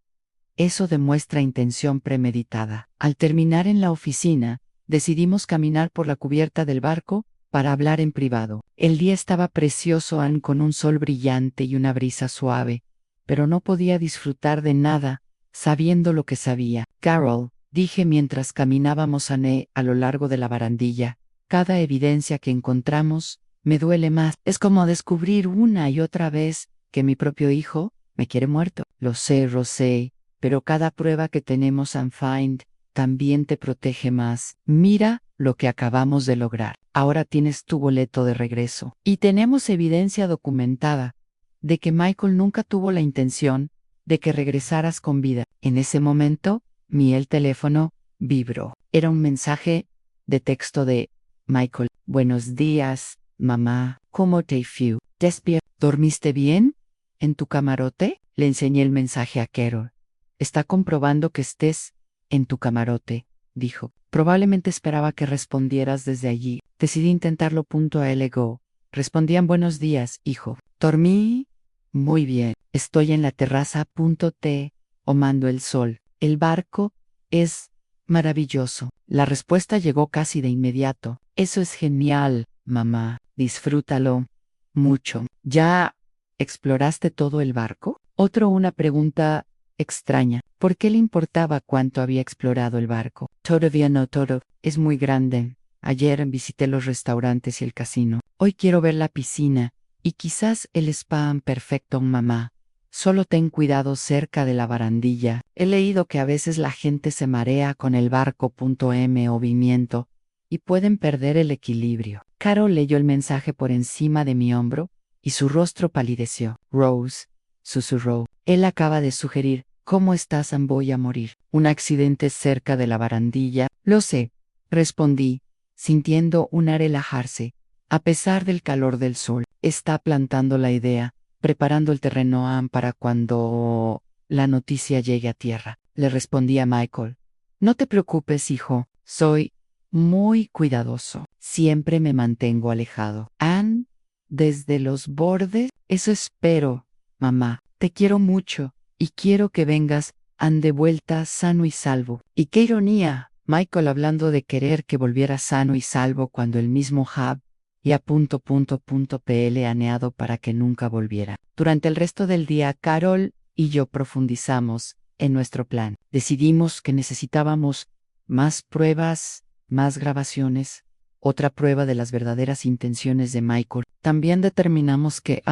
Eso demuestra intención premeditada. Al terminar en la oficina, decidimos caminar por la cubierta del barco para hablar en privado. El día estaba precioso con un sol brillante y una brisa suave, pero no podía disfrutar de nada, sabiendo lo que sabía. Carol, dije mientras caminábamos a lo largo de la barandilla, cada evidencia que encontramos me duele más. Es como descubrir una y otra vez que mi propio hijo me quiere muerto. Lo sé, Rosé, pero cada prueba que tenemos Find también te protege más. Mira lo que acabamos de lograr. Ahora tienes tu boleto de regreso. Y tenemos evidencia documentada de que Michael nunca tuvo la intención de que regresaras con vida. En ese momento, el teléfono vibró. Era un mensaje de texto de Michael. Buenos días, mamá. ¿Cómo te fue? ¿Dormiste bien? ¿En tu camarote? Le enseñé el mensaje a Carol. Está comprobando que estés en tu camarote, dijo. Probablemente esperaba que respondieras desde allí. Decidí intentarlo. Go. Respondían: buenos días, hijo. Dormí muy bien. Estoy en la terraza. Tomando el sol. El barco es maravilloso. La respuesta llegó casi de inmediato. Eso es genial, mamá. Disfrútalo mucho. ¿Ya exploraste todo el barco? Una pregunta extraña. ¿Por qué le importaba cuánto había explorado el barco? Todavía no todo. Es muy grande. Ayer visité los restaurantes y el casino. Hoy quiero ver la piscina y quizás el spa. Perfecto, mamá. Solo ten cuidado cerca de la barandilla. He leído que a veces la gente se marea con el barco. Movimiento y pueden perder el equilibrio. Carol leyó el mensaje por encima de mi hombro y su rostro palideció. Rose, susurró. Él acaba de sugerir: ¿cómo estás? Voy a morir. Un accidente cerca de la barandilla. Lo sé, respondí, sintiendo relajarse, a pesar del calor del sol. Está plantando la idea, preparando el terreno para cuando la noticia llegue a tierra. Le respondí a Michael. No te preocupes, hijo, soy muy cuidadoso. Siempre me mantengo alejado. Desde los bordes. Eso espero, mamá. Te quiero mucho y quiero que vengas de vuelta sano y salvo. Y qué ironía, Michael hablando de querer que volviera sano y salvo cuando el mismo Hub planeado para que nunca volviera. Durante el resto del día, Carol y yo profundizamos en nuestro plan. Decidimos que necesitábamos más pruebas más grabaciones, otra prueba de las verdaderas intenciones de Michael. También determinamos que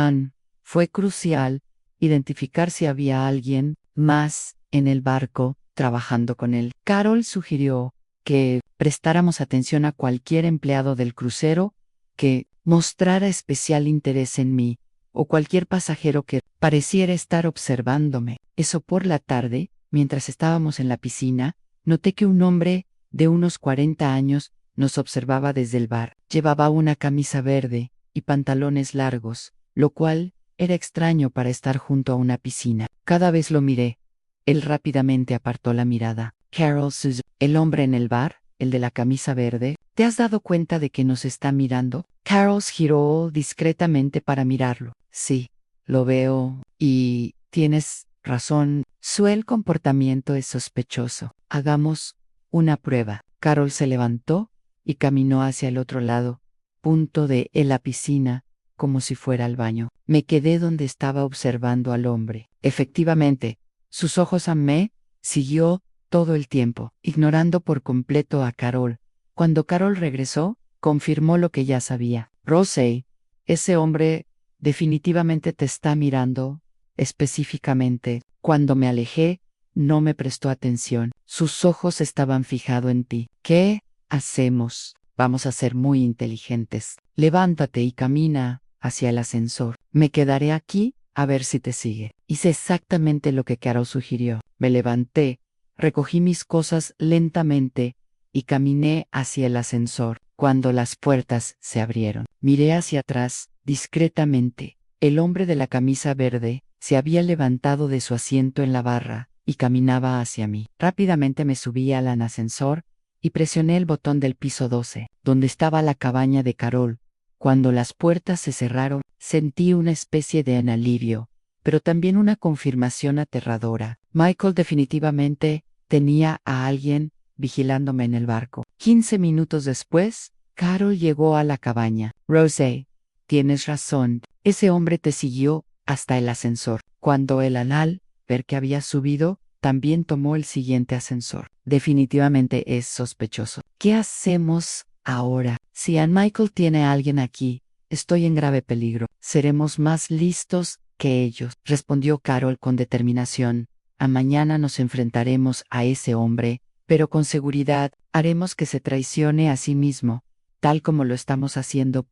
fue crucial identificar si había alguien más en el barco trabajando con él. Carol sugirió que prestáramos atención a cualquier empleado del crucero que mostrara especial interés en mí, o cualquier pasajero que pareciera estar observándome. Eso por la tarde, mientras estábamos en la piscina, noté que un hombre de unos 40 años nos observaba desde el bar. Llevaba una camisa verde y pantalones largos, lo cual era extraño para estar junto a una piscina. Cada vez lo miré. Él rápidamente apartó la mirada. Carol Susan, el hombre en el bar, el de la camisa verde, ¿te has dado cuenta de que nos está mirando? Carol giró discretamente para mirarlo. Sí, lo veo. Y tienes razón. Su comportamiento es sospechoso. Hagamos una prueba. Carol se levantó y caminó hacia el otro lado, punto de la piscina, como si fuera al baño. Me quedé donde estaba observando al hombre. Efectivamente, sus ojos me siguió todo el tiempo, ignorando por completo a Carol. Cuando Carol regresó, confirmó lo que ya sabía. Rosie, ese hombre definitivamente te está mirando. Específicamente, cuando me alejé, no me prestó atención. Sus ojos estaban fijados en ti. ¿Qué hacemos? Vamos a ser muy inteligentes. Levántate y camina hacia el ascensor. Me quedaré aquí a ver si te sigue. Hice exactamente lo que Carol sugirió. Me levanté, recogí mis cosas lentamente y caminé hacia el ascensor. Cuando las puertas se abrieron, miré hacia atrás discretamente. El hombre de la camisa verde se había levantado de su asiento en la barra y caminaba hacia mí. Rápidamente me subí al ascensor y presioné el botón del piso 12, donde estaba la cabaña de Carol. Cuando las puertas se cerraron, sentí una especie de alivio, pero también una confirmación aterradora. Michael definitivamente tenía a alguien vigilándome en el barco. 15 minutos después, Carol llegó a la cabaña. Rosie, tienes razón, ese hombre te siguió hasta el ascensor. Cuando el ver que había subido, también tomó el siguiente ascensor. Definitivamente es sospechoso. ¿Qué hacemos ahora? Si Michael tiene a alguien aquí, estoy en grave peligro. Seremos más listos que ellos, respondió Carol con determinación. A mañana nos enfrentaremos a ese hombre, pero con seguridad haremos que se traicione a sí mismo, tal como lo estamos haciendo.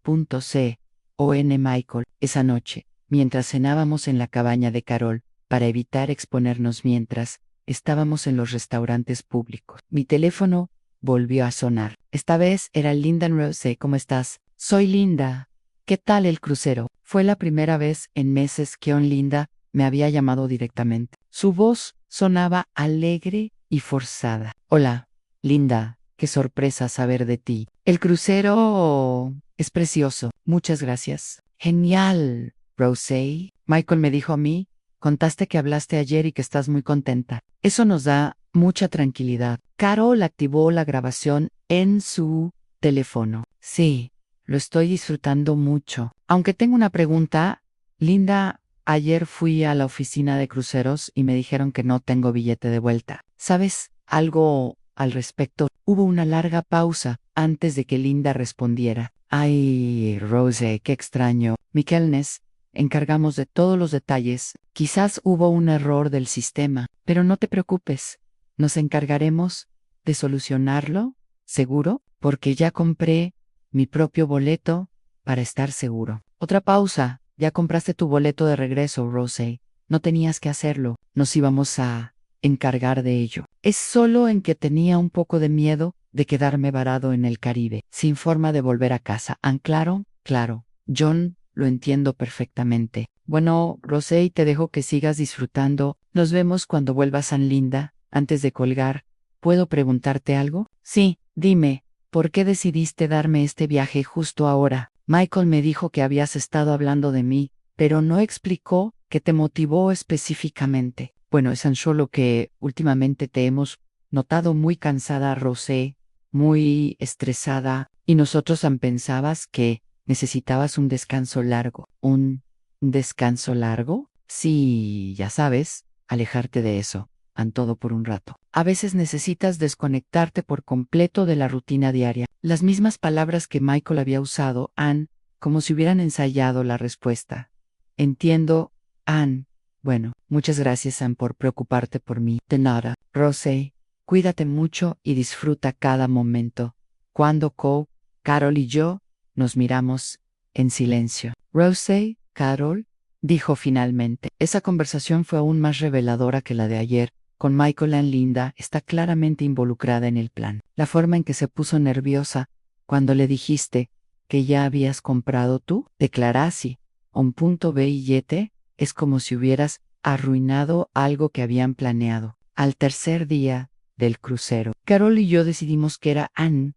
Michael, esa noche, mientras cenábamos en la cabaña de Carol, para evitar exponernos mientras estábamos en los restaurantes públicos. Mi teléfono volvió a sonar. Esta vez era Linda. Rosie, ¿cómo estás? Soy Linda. ¿Qué tal el crucero? Fue la primera vez en meses que Linda me había llamado directamente. Su voz sonaba alegre y forzada. Hola, Linda, qué sorpresa saber de ti. El crucero es precioso. Muchas gracias. Genial, Rosie. Michael me dijo a mí, contaste que hablaste ayer y que estás muy contenta. Eso nos da mucha tranquilidad. Carol activó la grabación en su teléfono. Sí, lo estoy disfrutando mucho. Aunque tengo una pregunta, Linda, ayer fui a la oficina de cruceros y me dijeron que no tengo billete de vuelta. ¿Sabes algo al respecto? Hubo una larga pausa antes de que Linda respondiera. Ay, Rosie, qué extraño. Miquelnes, encargamos de todos los detalles. Quizás hubo un error del sistema, pero no te preocupes. Nos encargaremos de solucionarlo, ¿seguro? Porque ya compré mi propio boleto para estar seguro. Otra pausa. Ya compraste tu boleto de regreso, Rosie. No tenías que hacerlo. Nos íbamos a encargar de ello. Es solo en que tenía un poco de miedo de quedarme varado en el Caribe, sin forma de volver a casa. Claro, claro. John, lo entiendo perfectamente. Bueno, Rosie, te dejo que sigas disfrutando. Nos vemos cuando vuelvas a Linda. Antes de colgar, ¿puedo preguntarte algo? Sí, dime, ¿por qué decidiste darme este viaje justo ahora? Michael me dijo que habías estado hablando de mí, pero no explicó qué te motivó específicamente. Bueno, es tan solo que últimamente te hemos notado muy cansada, Rosie, muy estresada, y nosotros pensabas que necesitabas un descanso largo. ¿Un descanso largo? Sí, ya sabes, alejarte de eso. todo por un rato. A veces necesitas desconectarte por completo de la rutina diaria. Las mismas palabras que Michael había usado, Anne, como si hubieran ensayado la respuesta. Entiendo, Anne. Bueno, muchas gracias, Anne, por preocuparte por mí. De nada. Rosey, cuídate mucho y disfruta cada momento. Cuando Cole, Carol y yo nos miramos en silencio. Rosey, Carol, dijo finalmente. Esa conversación fue aún más reveladora que la de ayer. Con Michael, Anne Linda está claramente involucrada en el plan. La forma en que se puso nerviosa cuando le dijiste que ya habías comprado tú, declarasi, un punto billete, es como si hubieras arruinado algo que habían planeado. Al tercer día del crucero, Carol y yo decidimos que era Anne.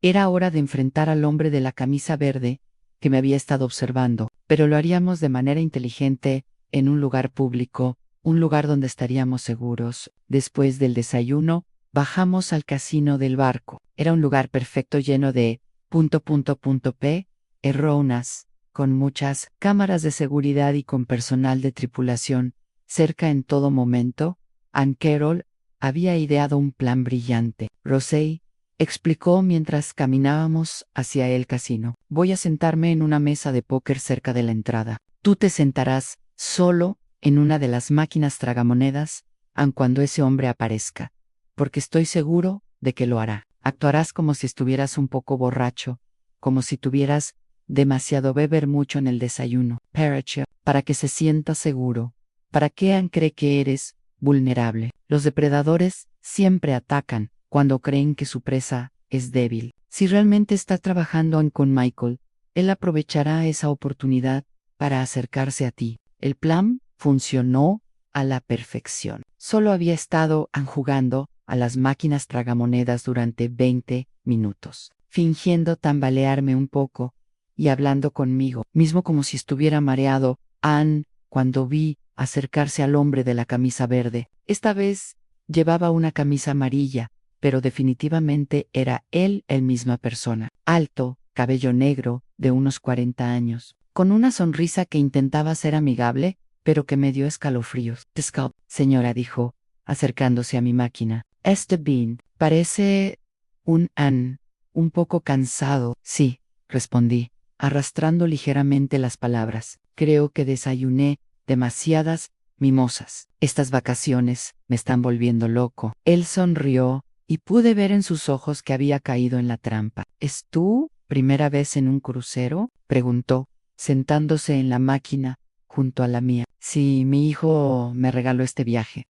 Era hora de enfrentar al hombre de la camisa verde que me había estado observando, pero lo haríamos de manera inteligente, en un lugar público, un lugar donde estaríamos seguros. Después del desayuno, bajamos al casino del barco. Era un lugar perfecto lleno de P, erronas, con muchas cámaras de seguridad y con personal de tripulación cerca en todo momento. Anne Carol había ideado un plan brillante. Rosey explicó mientras caminábamos hacia el casino. Voy a sentarme en una mesa de póker cerca de la entrada. Tú te sentarás solo en una de las máquinas tragamonedas, aun cuando ese hombre aparezca, porque estoy seguro de que lo hará. Actuarás como si estuvieras un poco borracho, como si tuvieras demasiado beber mucho en el desayuno. Paracha, para que se sienta seguro, para que Anne cree que eres vulnerable. Los depredadores siempre atacan cuando creen que su presa es débil. Si realmente está trabajando con Michael, él aprovechará esa oportunidad para acercarse a ti. El plan funcionó a la perfección. Solo había estado jugando a las máquinas tragamonedas durante 20 minutos, fingiendo tambalearme un poco y hablando conmigo, mismo como si estuviera mareado. Anne, cuando vi acercarse al hombre de la camisa verde, esta vez llevaba una camisa amarilla, pero definitivamente era él el misma persona. Alto, cabello negro, de unos 40 años, con una sonrisa que intentaba ser amigable, pero que me dio escalofríos. Disculpe, señora, dijo, acercándose a mi máquina. Bean, parece un poco cansado. Sí, respondí, arrastrando ligeramente las palabras. Creo que desayuné demasiadas mimosas. Estas vacaciones me están volviendo loco. Él sonrió y pude ver en sus ojos que había caído en la trampa. ¿Es tu primera vez en un crucero?, preguntó, sentándose en la máquina junto a la mía. Sí, mi hijo me regaló este viaje.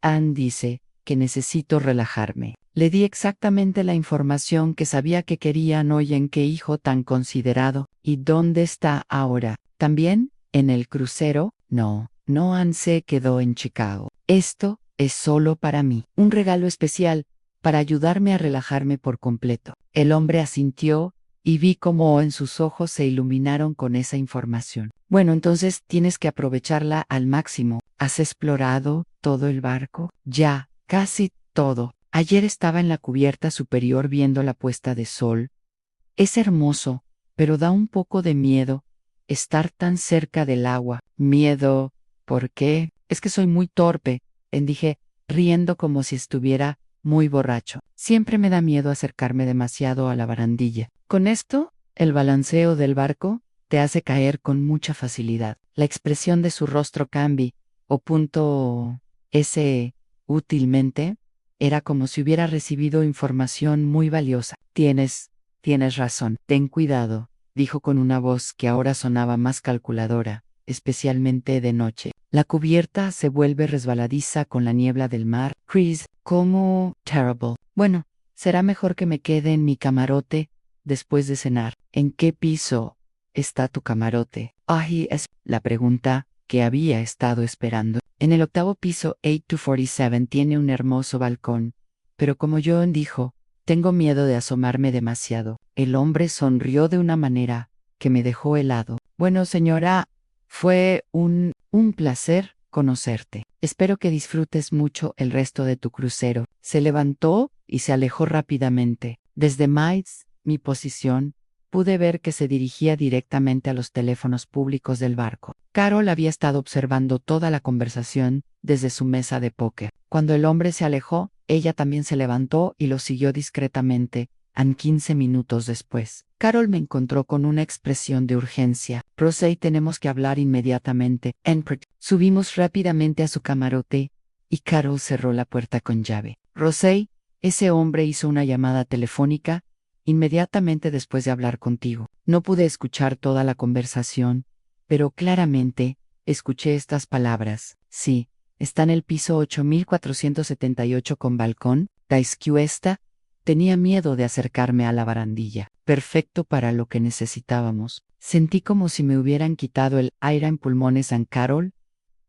Anne dice que necesito relajarme. Le di exactamente la información que sabía que querían. Oyen, qué hijo tan considerado. ¿Y dónde está ahora? ¿También en el crucero? No, Anne se quedó en Chicago. Esto es solo para mí, un regalo especial, para ayudarme a relajarme por completo. El hombre asintió y vi cómo en sus ojos se iluminaron con esa información. Bueno, entonces tienes que aprovecharla al máximo. ¿Has explorado todo el barco? Ya, casi todo. Ayer estaba en la cubierta superior viendo la puesta de sol. Es hermoso, pero da un poco de miedo estar tan cerca del agua. ¿Miedo? ¿Por qué? Es que soy muy torpe, dije, riendo como si estuviera muy borracho. Siempre me da miedo acercarme demasiado a la barandilla. Con esto, el balanceo del barco te hace caer con mucha facilidad. La expresión de su rostro cambia, útilmente, era como si hubiera recibido información muy valiosa. Tienes razón. Ten cuidado, dijo con una voz que ahora sonaba más calculadora, especialmente de noche. La cubierta se vuelve resbaladiza con la niebla del mar. Chris, ¿cómo? Terrible. Bueno, será mejor que me quede en mi camarote después de cenar. ¿En qué piso está tu camarote? Ahí es la pregunta que había estado esperando. En el octavo piso, 8-47 tiene un hermoso balcón, pero como John dijo, tengo miedo de asomarme demasiado. El hombre sonrió de una manera que me dejó helado. Bueno, señora, fue un placer conocerte. Espero que disfrutes mucho el resto de tu crucero. Se levantó y se alejó rápidamente. Desde mi posición, Pude ver que se dirigía directamente a los teléfonos públicos del barco. Carol había estado observando toda la conversación desde su mesa de póker. Cuando el hombre se alejó, ella también se levantó y lo siguió discretamente. 15 minutos después, Carol me encontró con una expresión de urgencia. Rosé, tenemos que hablar inmediatamente. Subimos rápidamente a su camarote y Carol cerró la puerta con llave. Rosé, ese hombre hizo una llamada telefónica inmediatamente después de hablar contigo. No pude escuchar toda la conversación, pero claramente escuché estas palabras. Sí, está en el piso 8478 con balcón. Esta. Tenía miedo de acercarme a la barandilla. Perfecto para lo que necesitábamos. Sentí como si me hubieran quitado el aire en pulmones. Carol,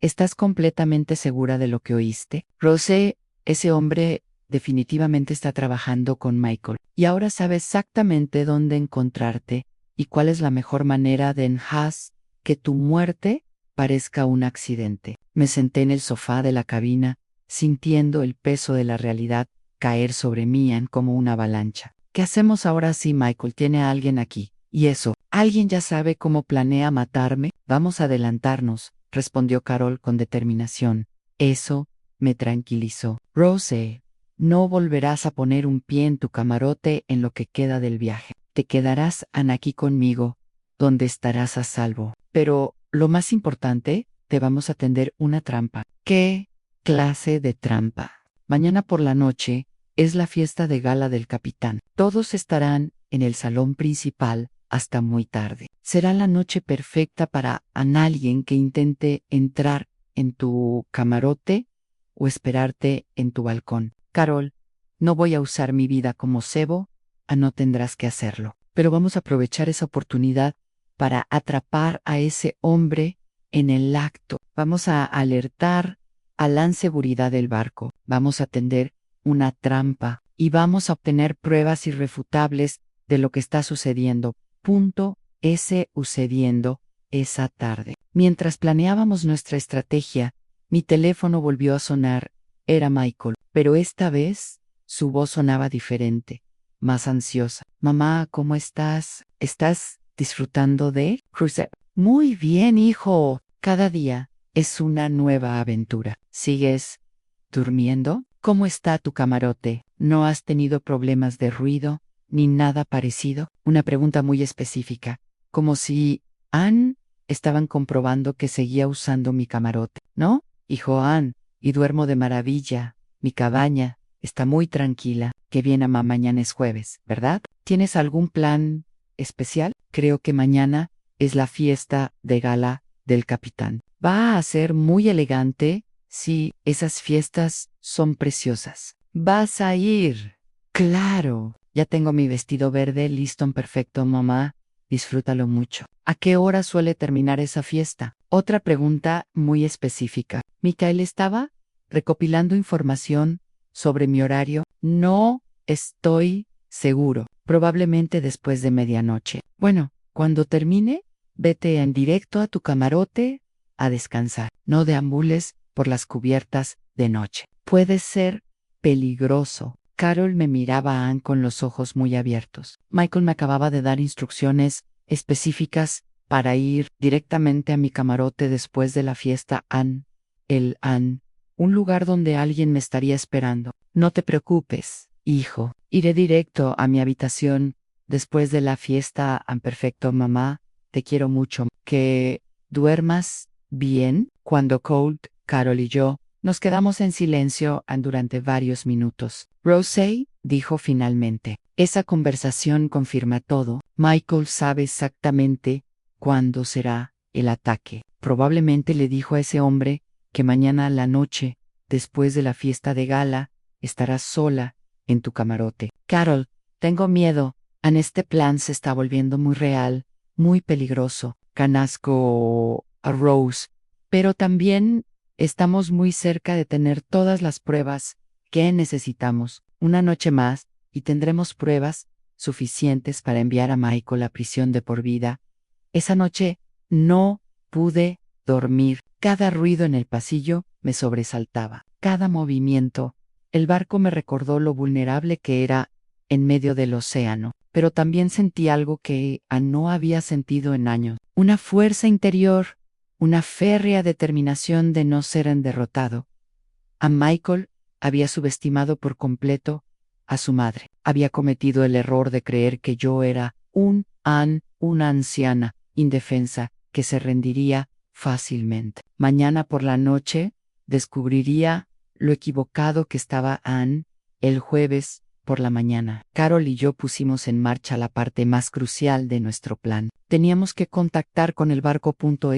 ¿estás completamente segura de lo que oíste? Rosé, ese hombre definitivamente está trabajando con Michael y ahora sabe exactamente dónde encontrarte y cuál es la mejor manera de enhaz que tu muerte parezca un accidente. Me senté en el sofá de la cabina, sintiendo el peso de la realidad caer sobre mí como una avalancha. ¿Qué hacemos ahora si Michael tiene a alguien aquí? Y eso, ¿alguien ya sabe cómo planea matarme? Vamos a adelantarnos, respondió Carol con determinación. Eso me tranquilizó. Rose, no volverás a poner un pie en tu camarote en lo que queda del viaje. Te quedarás aquí conmigo, donde estarás a salvo. Pero, lo más importante, te vamos a tender una trampa. ¿Qué clase de trampa? Mañana por la noche es la fiesta de gala del capitán. Todos estarán en el salón principal hasta muy tarde. Será la noche perfecta para alguien que intente entrar en tu camarote o esperarte en tu balcón. Carol, no voy a usar mi vida como cebo, no tendrás que hacerlo. Pero vamos a aprovechar esa oportunidad para atrapar a ese hombre en el acto. Vamos a alertar a la seguridad del barco. Vamos a tender una trampa y vamos a obtener pruebas irrefutables de lo que está sucediendo. Sucediendo esa tarde. Mientras planeábamos nuestra estrategia, mi teléfono volvió a sonar. Era Michael, pero esta vez su voz sonaba diferente, más ansiosa. Mamá, ¿cómo estás? ¿Estás disfrutando de crucero? Muy bien, hijo. Cada día es una nueva aventura. ¿Sigues durmiendo? ¿Cómo está tu camarote? ¿No has tenido problemas de ruido ni nada parecido? Una pregunta muy específica, como si estaban comprobando que seguía usando mi camarote. ¿No? Hijo y duermo de maravilla. Mi cabaña está muy tranquila. Qué bien, mamá, mañana es jueves, ¿verdad? ¿Tienes algún plan especial? Creo que mañana es la fiesta de gala del capitán. Va a ser muy elegante. Sí, esas fiestas son preciosas. ¿Vas a ir? Claro. Ya tengo mi vestido verde listo en perfecto, mamá. Disfrútalo mucho. ¿A qué hora suele terminar esa fiesta? Otra pregunta muy específica. Michael estaba recopilando información sobre mi horario. No estoy seguro. Probablemente después de medianoche. Bueno, cuando termine, vete en directo a tu camarote a descansar. No deambules por las cubiertas de noche. Puede ser peligroso. Carol me miraba con los ojos muy abiertos. Michael me acababa de dar instrucciones específicas para ir directamente a mi camarote después de la fiesta un lugar donde alguien me estaría esperando. No te preocupes, hijo. Iré directo a mi habitación después de la fiesta. Perfecto, mamá. Te quiero mucho. Que duermas bien. Cuando Colt, Carol y yo nos quedamos en silencio durante varios minutos. Rosé dijo finalmente. Esa conversación confirma todo. Michael sabe exactamente cuándo será el ataque. Probablemente le dijo a ese hombre que mañana a la noche, después de la fiesta de gala, estarás sola en tu camarote. Carol, tengo miedo. Este plan se está volviendo muy real, muy peligroso. Canasco a Rose. Pero también estamos muy cerca de tener todas las pruebas que necesitamos. Una noche más y tendremos pruebas suficientes para enviar a Michael a prisión de por vida. Esa noche no pude dormir. Cada ruido en el pasillo me sobresaltaba. Cada movimiento. El barco me recordó lo vulnerable que era en medio del océano. pero también sentí algo que no había sentido en años. Una fuerza interior, una férrea determinación de no ser derrotado. A Michael había subestimado por completo a su madre. Había cometido el error de creer que yo era una anciana, indefensa, que se rendiría fácilmente. Mañana por la noche descubriría lo equivocado que estaba Anne. El jueves por la mañana, Carol y yo pusimos en marcha la parte más crucial de nuestro plan. Teníamos que contactar con el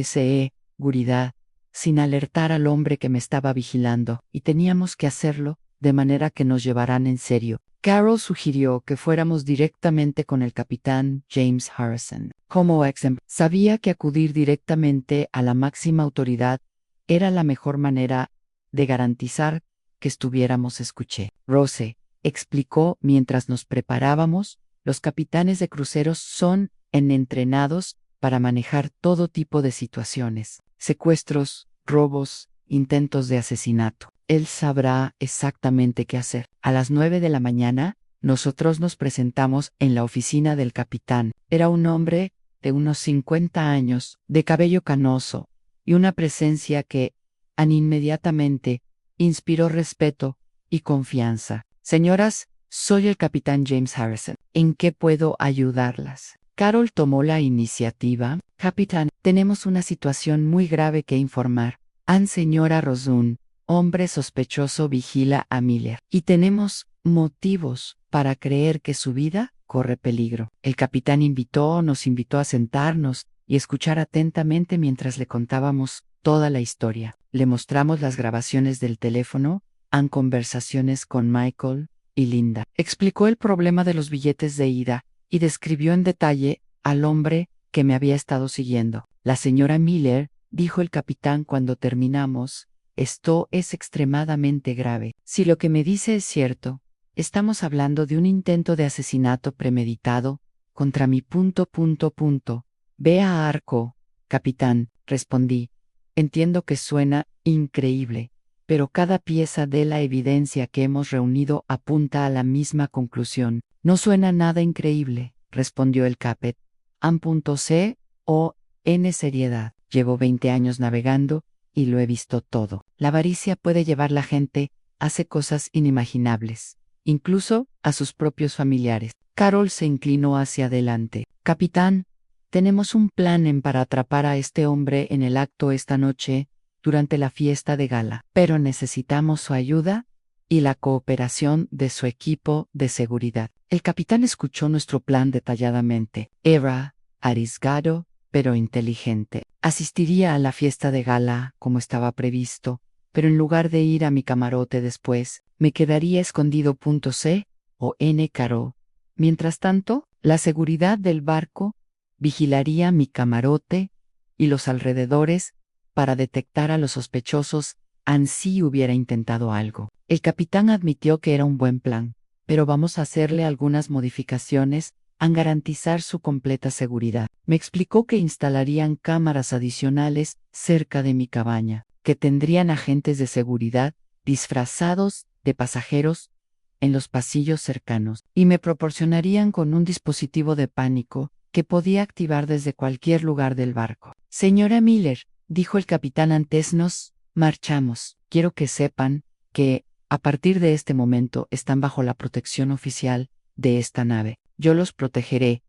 seguridad, sin alertar al hombre que me estaba vigilando, y teníamos que hacerlo de manera que nos llevaran en serio. Carol sugirió que fuéramos directamente con el capitán James Harrison. Como ejemplo, sabía que acudir directamente a la máxima autoridad era la mejor manera de garantizar que estuviéramos escuché. Rose explicó mientras nos preparábamos, los capitanes de cruceros son entrenados para manejar todo tipo de situaciones, secuestros, robos, intentos de asesinato. Él sabrá exactamente qué hacer. A las 9 de la mañana, nosotros nos presentamos en la oficina del capitán. Era un hombre de unos 50 años, de cabello canoso, y una presencia que, inmediatamente, inspiró respeto y confianza. Señoras, soy el capitán James Harrison. ¿En qué puedo ayudarlas? Carol tomó la iniciativa. Capitán, tenemos una situación muy grave que informar. Señora Rosun, hombre sospechoso vigila a Miller. Y tenemos motivos para creer que su vida corre peligro. El capitán nos invitó a sentarnos y escuchar atentamente mientras le contábamos toda la historia. Le mostramos las grabaciones del teléfono, conversaciones con Michael y Linda. Explicó el problema de los billetes de ida y describió en detalle al hombre que me había estado siguiendo. La señora Miller, dijo el capitán cuando terminamos, esto es extremadamente grave. Si lo que me dice es cierto, estamos hablando de un intento de asesinato premeditado contra mi ... Ve a Arco, capitán, respondí. Entiendo que suena increíble, pero cada pieza de la evidencia que hemos reunido apunta a la misma conclusión. No suena nada increíble, respondió el capet. En seriedad. Llevo 20 años navegando y lo he visto todo. La avaricia puede llevar la gente, hace cosas inimaginables, incluso a sus propios familiares. Carol se inclinó hacia adelante. Capitán, tenemos un plan para atrapar a este hombre en el acto esta noche, durante la fiesta de gala, pero necesitamos su ayuda y la cooperación de su equipo de seguridad. El capitán escuchó nuestro plan detalladamente. Era arriesgado, pero inteligente. Asistiría a la fiesta de gala, como estaba previsto, pero en lugar de ir a mi camarote después, me quedaría escondido. Caro. Mientras tanto, la seguridad del barco vigilaría mi camarote y los alrededores para detectar a los sospechosos, si hubiera intentado algo. El capitán admitió que era un buen plan, pero vamos a hacerle algunas modificaciones a garantizar su completa seguridad. Me explicó que instalarían cámaras adicionales cerca de mi cabaña, que tendrían agentes de seguridad disfrazados de pasajeros en los pasillos cercanos, y me proporcionarían con un dispositivo de pánico que podía activar desde cualquier lugar del barco. Señora Miller, dijo el capitán antes nos marchamos. Quiero que sepan que, a partir de este momento, están bajo la protección oficial de esta nave. Yo los protegeré.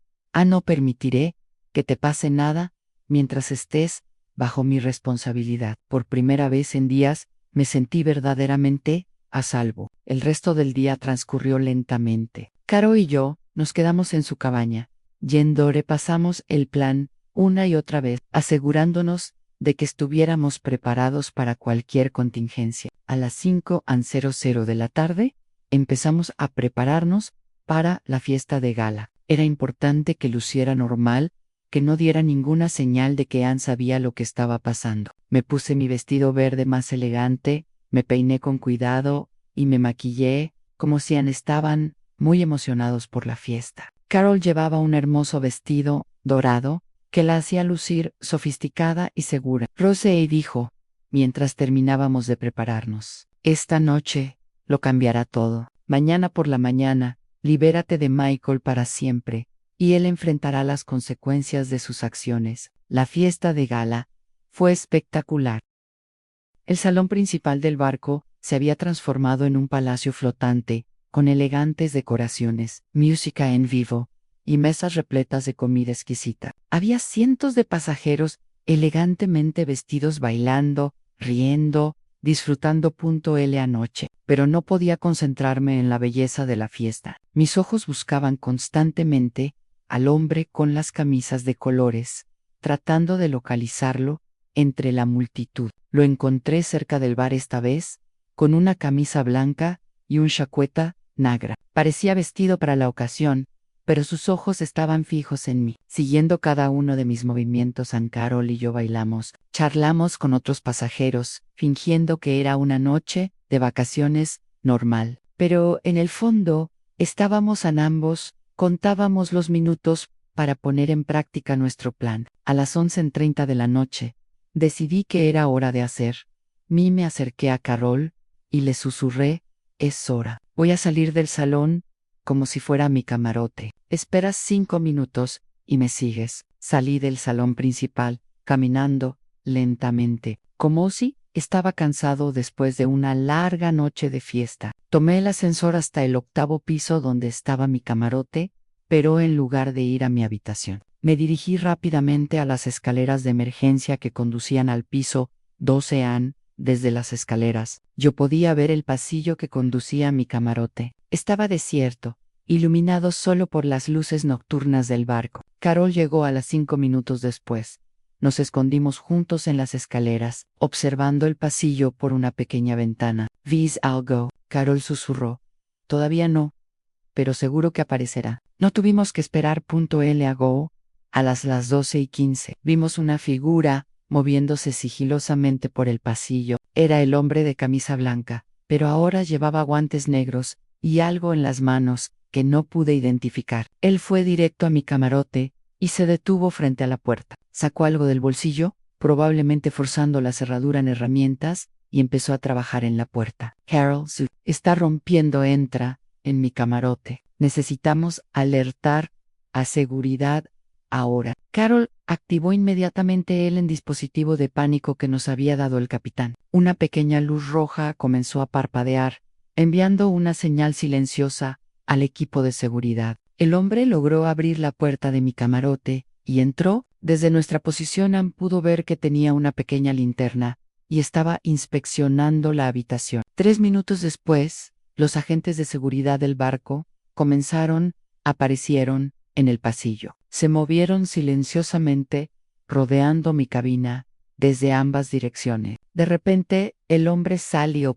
No permitiré que te pase nada mientras estés bajo mi responsabilidad. Por primera vez en días, me sentí verdaderamente a salvo. El resto del día transcurrió lentamente. Caro y yo nos quedamos en su cabaña. Yendo repasamos el plan una y otra vez, asegurándonos de que estuviéramos preparados para cualquier contingencia. A las 5:00 de la tarde, empezamos a prepararnos para la fiesta de gala. Era importante que luciera normal, que no diera ninguna señal de que Anne sabía lo que estaba pasando. Me puse mi vestido verde más elegante, me peiné con cuidado y me maquillé, como si Anne estaban muy emocionados por la fiesta. Carol llevaba un hermoso vestido dorado que la hacía lucir sofisticada y segura. Rose dijo, mientras terminábamos de prepararnos: esta noche lo cambiará todo. Mañana por la mañana libérate de Michael para siempre, y él enfrentará las consecuencias de sus acciones. La fiesta de gala fue espectacular. El salón principal del barco se había transformado en un palacio flotante, con elegantes decoraciones, música en vivo y mesas repletas de comida exquisita. Había cientos de pasajeros elegantemente vestidos bailando, riendo, disfrutando. L anoche, pero no podía concentrarme en la belleza de la fiesta. Mis ojos buscaban constantemente al hombre con las camisas de colores, tratando de localizarlo entre la multitud. Lo encontré cerca del bar esta vez, con una camisa blanca y un chaqueta negra. Parecía vestido para la ocasión, pero sus ojos estaban fijos en mí. Siguiendo cada uno de mis movimientos, Ann Carol y yo bailamos, charlamos con otros pasajeros, fingiendo que era una noche de vacaciones normal. Pero en el fondo, estábamos en ambos, contábamos los minutos para poner en práctica nuestro plan. A las 11:30 de la noche, decidí que era hora de hacer. Me acerqué a Carol y le susurré, es hora. Voy a salir del salón como si fuera mi camarote. Esperas 5 minutos y me sigues. Salí del salón principal, caminando lentamente, como si estaba cansado después de una larga noche de fiesta. Tomé el ascensor hasta el 8º piso donde estaba mi camarote, pero en lugar de ir a mi habitación, me dirigí rápidamente a las escaleras de emergencia que conducían al piso 12. Desde las escaleras, yo podía ver el pasillo que conducía a mi camarote. Estaba desierto, iluminado solo por las luces nocturnas del barco. Carol llegó a las 5 minutos después. Nos escondimos juntos en las escaleras, observando el pasillo por una pequeña ventana. ¿Ves algo? Carol susurró. Todavía no, pero seguro que aparecerá. No tuvimos que esperar. Luego, a las 12:15, vimos una figura moviéndose sigilosamente por el pasillo. Era el hombre de camisa blanca, pero ahora llevaba guantes negros y algo en las manos que no pude identificar. Él fue directo a mi camarote y se detuvo frente a la puerta. Sacó algo del bolsillo, probablemente forzando la cerradura en herramientas, y empezó a trabajar en la puerta. Carol, está rompiendo. Entra en mi camarote. Necesitamos alertar a seguridad ahora. Carol activó inmediatamente el dispositivo de pánico que nos había dado el capitán. Una pequeña luz roja comenzó a parpadear, enviando una señal silenciosa al equipo de seguridad. El hombre logró abrir la puerta de mi camarote y entró. Desde nuestra posición Ann pudo ver que tenía una pequeña linterna y estaba inspeccionando la habitación. 3 minutos después, los agentes de seguridad del barco aparecieron en el pasillo. Se movieron silenciosamente, rodeando mi cabina desde ambas direcciones. De repente, el hombre salió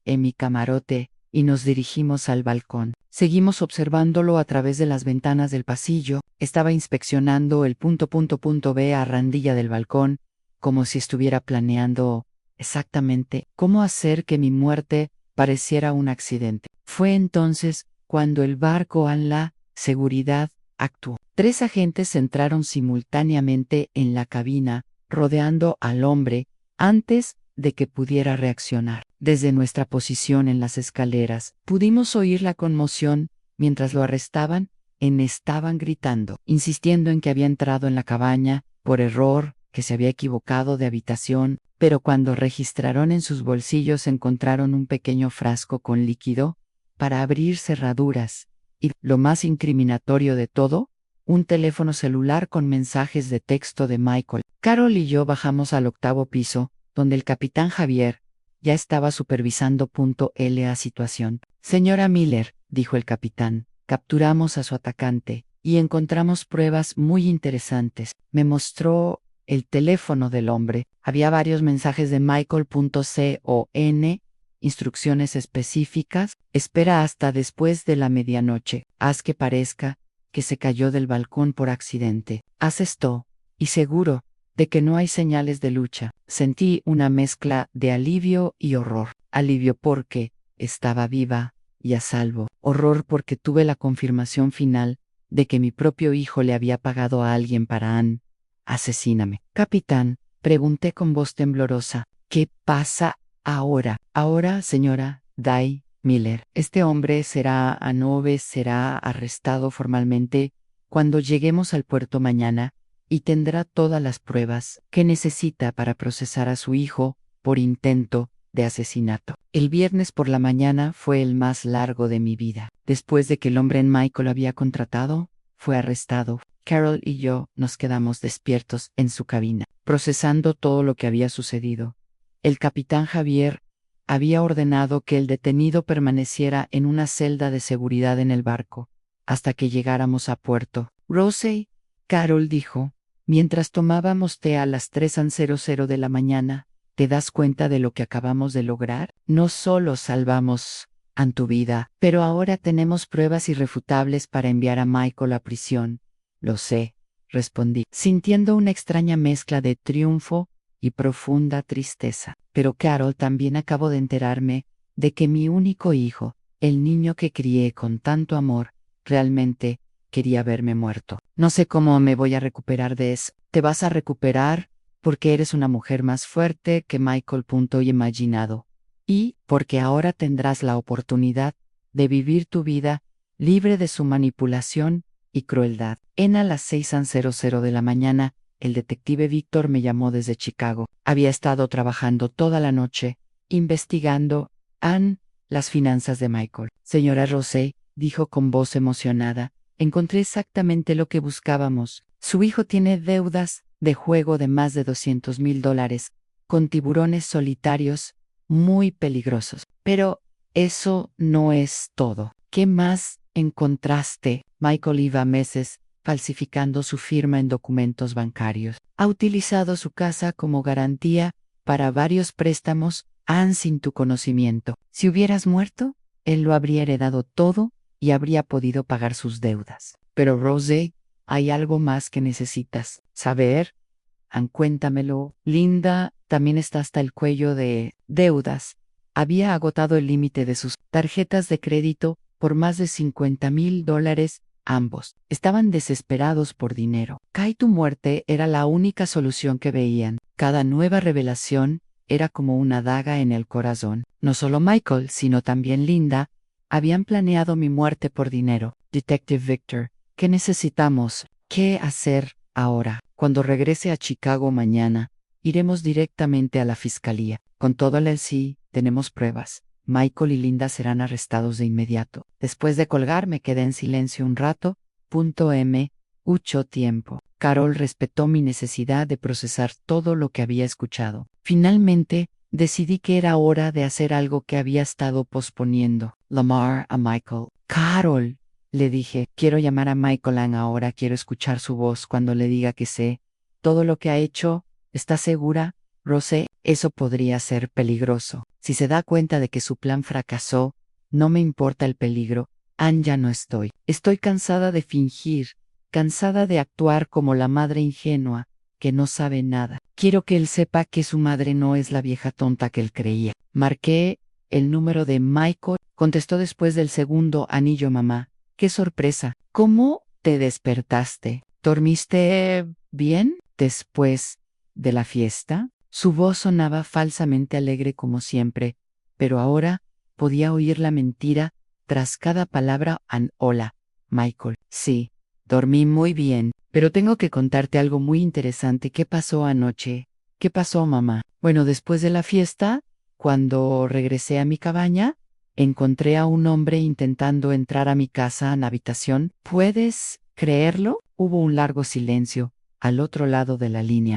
en mi camarote y nos dirigimos al balcón. Seguimos observándolo a través de las ventanas del pasillo. Estaba inspeccionando el B a randilla del balcón, como si estuviera planeando exactamente cómo hacer que mi muerte pareciera un accidente. Fue entonces cuando el barco la seguridad actuó. 3 agentes entraron simultáneamente en la cabina, rodeando al hombre antes de que pudiera reaccionar. Desde nuestra posición en las escaleras, pudimos oír la conmoción mientras lo arrestaban. Estaban gritando, insistiendo en que había entrado en la cabaña por error, que se había equivocado de habitación, pero cuando registraron en sus bolsillos encontraron un pequeño frasco con líquido para abrir cerraduras y, lo más incriminatorio de todo, un teléfono celular con mensajes de texto de Michael. Carol y yo bajamos al 8º piso, donde el capitán Javier ya estaba supervisando la situación. Señora Miller, dijo el capitán, capturamos a su atacante y encontramos pruebas muy interesantes. Me mostró el teléfono del hombre. Había varios mensajes de Michael. Instrucciones específicas. Espera hasta después de la medianoche. Haz que parezca que se cayó del balcón por accidente. Haz esto, y seguro de que no hay señales de lucha. Sentí una mezcla de alivio y horror. Alivio porque estaba viva y a salvo. Horror porque tuve la confirmación final de que mi propio hijo le había pagado a alguien para Ann. Asesíname. Capitán, pregunté con voz temblorosa. ¿Qué pasa ahora? Ahora, señora Day, Miller. Este hombre será arrestado formalmente cuando lleguemos al puerto mañana y tendrá todas las pruebas que necesita para procesar a su hijo por intento de asesinato. El viernes por la mañana fue el más largo de mi vida. Después de que el hombre en Michael había contratado, fue arrestado. Carol y yo nos quedamos despiertos en su cabina, procesando todo lo que había sucedido. El capitán Javier había ordenado que el detenido permaneciera en una celda de seguridad en el barco, hasta que llegáramos a puerto. Rosey, Carol dijo, mientras tomábamos té a las 3:00 de la mañana, ¿te das cuenta de lo que acabamos de lograr? No solo salvamos a tu vida, pero ahora tenemos pruebas irrefutables para enviar a Michael a prisión. Lo sé, respondí, sintiendo una extraña mezcla de triunfo y profunda tristeza. Pero Carol, también acabo de enterarme de que mi único hijo, el niño que crié con tanto amor, realmente quería verme muerto. No sé cómo me voy a recuperar de eso. Te vas a recuperar porque eres una mujer más fuerte que Michael. Y imaginado. Y porque ahora tendrás la oportunidad de vivir tu vida libre de su manipulación y crueldad. A las 6:00 de la mañana, el detective Víctor me llamó desde Chicago. Había estado trabajando toda la noche, investigando las finanzas de Michael. Señora Rosey, dijo con voz emocionada, encontré exactamente lo que buscábamos. Su hijo tiene deudas de juego de más de $200,000, con tiburones solitarios muy peligrosos. Pero eso no es todo. ¿Qué más encontraste? Michael iba meses falsificando su firma en documentos bancarios. Ha utilizado su casa como garantía para varios préstamos sin tu conocimiento. Si hubieras muerto, él lo habría heredado todo y habría podido pagar sus deudas. Pero Rose, hay algo más que necesitas saber. Cuéntamelo. Linda también está hasta el cuello de deudas. Había agotado el límite de sus tarjetas de crédito por más de $50,000. Ambos estaban desesperados por dinero. Tu muerte era la única solución que veían. Cada nueva revelación era como una daga en el corazón. No solo Michael, sino también Linda, habían planeado mi muerte por dinero. Detective Victor, ¿qué necesitamos? ¿Qué hacer ahora? Cuando regrese a Chicago mañana, iremos directamente a la fiscalía. Con todo el sí, tenemos pruebas. Michael y Linda serán arrestados de inmediato. Después de colgar, me quedé en silencio un rato. Mucho tiempo. Carol respetó mi necesidad de procesar todo lo que había escuchado. Finalmente, decidí que era hora de hacer algo que había estado posponiendo. Llamar a Michael. Carol, le dije, quiero llamar a Michael ahora, quiero escuchar su voz cuando le diga que sé todo lo que ha hecho. ¿Estás segura, Rose? Eso podría ser peligroso. Si se da cuenta de que su plan fracasó, no me importa el peligro. Ya no estoy. Estoy cansada de fingir, cansada de actuar como la madre ingenua, que no sabe nada. Quiero que él sepa que su madre no es la vieja tonta que él creía. Marqué el número de Michael. Contestó después del segundo anillo. Mamá, qué sorpresa. ¿Cómo te despertaste? ¿Dormiste bien después de la fiesta? Su voz sonaba falsamente alegre como siempre, pero ahora podía oír la mentira tras cada palabra. Hola, Michael. Sí, dormí muy bien, pero tengo que contarte algo muy interesante. ¿Qué pasó anoche? ¿Qué pasó, mamá? Bueno, después de la fiesta, cuando regresé a mi cabaña, encontré a un hombre intentando entrar a mi casa en la habitación. ¿Puedes creerlo? Hubo un largo silencio al otro lado de la línea.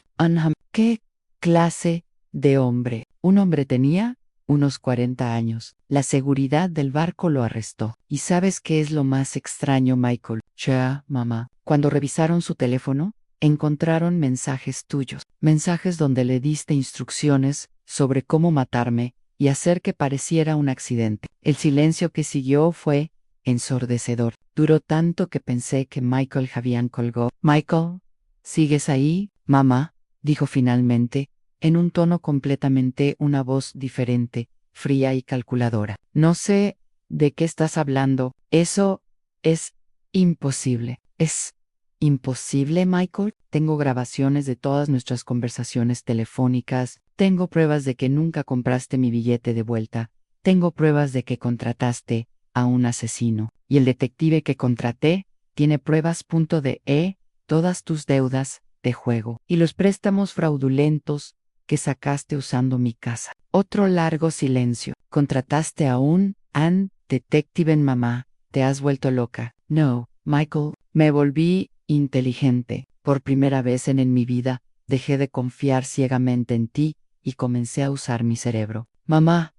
¿Qué clase de hombre? Un hombre tenía unos 40 años. La seguridad del barco lo arrestó. ¿Y sabes qué es lo más extraño, Michael? Ya, mamá. Cuando revisaron su teléfono, encontraron mensajes tuyos. Mensajes donde le diste instrucciones sobre cómo matarme y hacer que pareciera un accidente. El silencio que siguió fue ensordecedor. Duró tanto que pensé que Michael Javier colgó. Michael, ¿sigues ahí, mamá? Dijo finalmente, en un tono completamente, una voz diferente, fría y calculadora. No sé de qué estás hablando. Eso es imposible. ¿Es imposible, Michael? Tengo grabaciones de todas nuestras conversaciones telefónicas. Tengo pruebas de que nunca compraste mi billete de vuelta. tengo pruebas de que contrataste a un asesino, y el detective que contraté tiene pruebas. Todas tus deudas de juego y los préstamos fraudulentos que sacaste usando mi casa. Otro largo silencio. Contrataste a un detective en mamá. Te has vuelto loca. No, Michael. Me volví inteligente. Por primera vez en mi vida, dejé de confiar ciegamente en ti y comencé a usar mi cerebro. Mamá,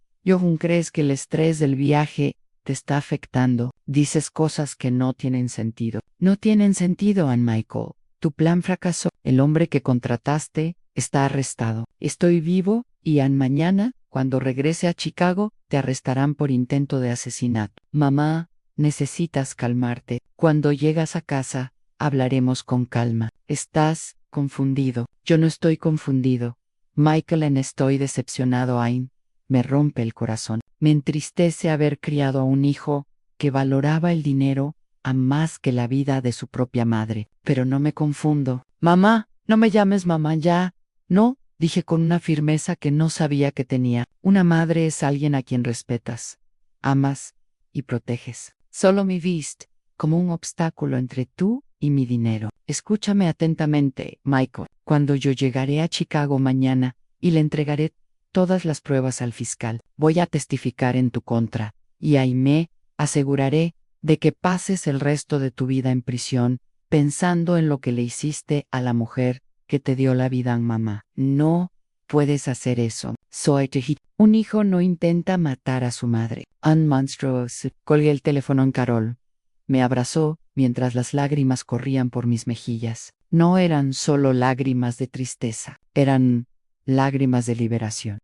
¿crees que el estrés del viaje te está afectando? Dices cosas que no tienen sentido. No tienen sentido, Ann Michael. Tu plan fracasó. El hombre que contrataste está arrestado. Estoy vivo y mañana, cuando regrese a Chicago, te arrestarán por intento de asesinato. Mamá, necesitas calmarte. Cuando llegas a casa, hablaremos con calma. Estás confundido. Yo no estoy confundido. Michael, estoy decepcionado, Ain. Me rompe el corazón. Me entristece haber criado a un hijo que valoraba el dinero a más que la vida de su propia madre. Pero no me confundo. Mamá, no me llames mamá ya. No, dije con una firmeza que no sabía que tenía. Una madre es alguien a quien respetas, amas y proteges. Solo me viste como un obstáculo entre tú y mi dinero. Escúchame atentamente, Michael. Cuando yo llegaré a Chicago mañana y le entregaré todas las pruebas al fiscal, voy a testificar en tu contra, y ahí me aseguraré de que pases el resto de tu vida en prisión pensando en lo que le hiciste a la mujer que te dio la vida, mamá. No puedes hacer eso. Soy un hijo no intenta matar a su madre. Monstruous. Colgué el teléfono en Carol. Me abrazó mientras las lágrimas corrían por mis mejillas. No eran solo lágrimas de tristeza, eran lágrimas de liberación,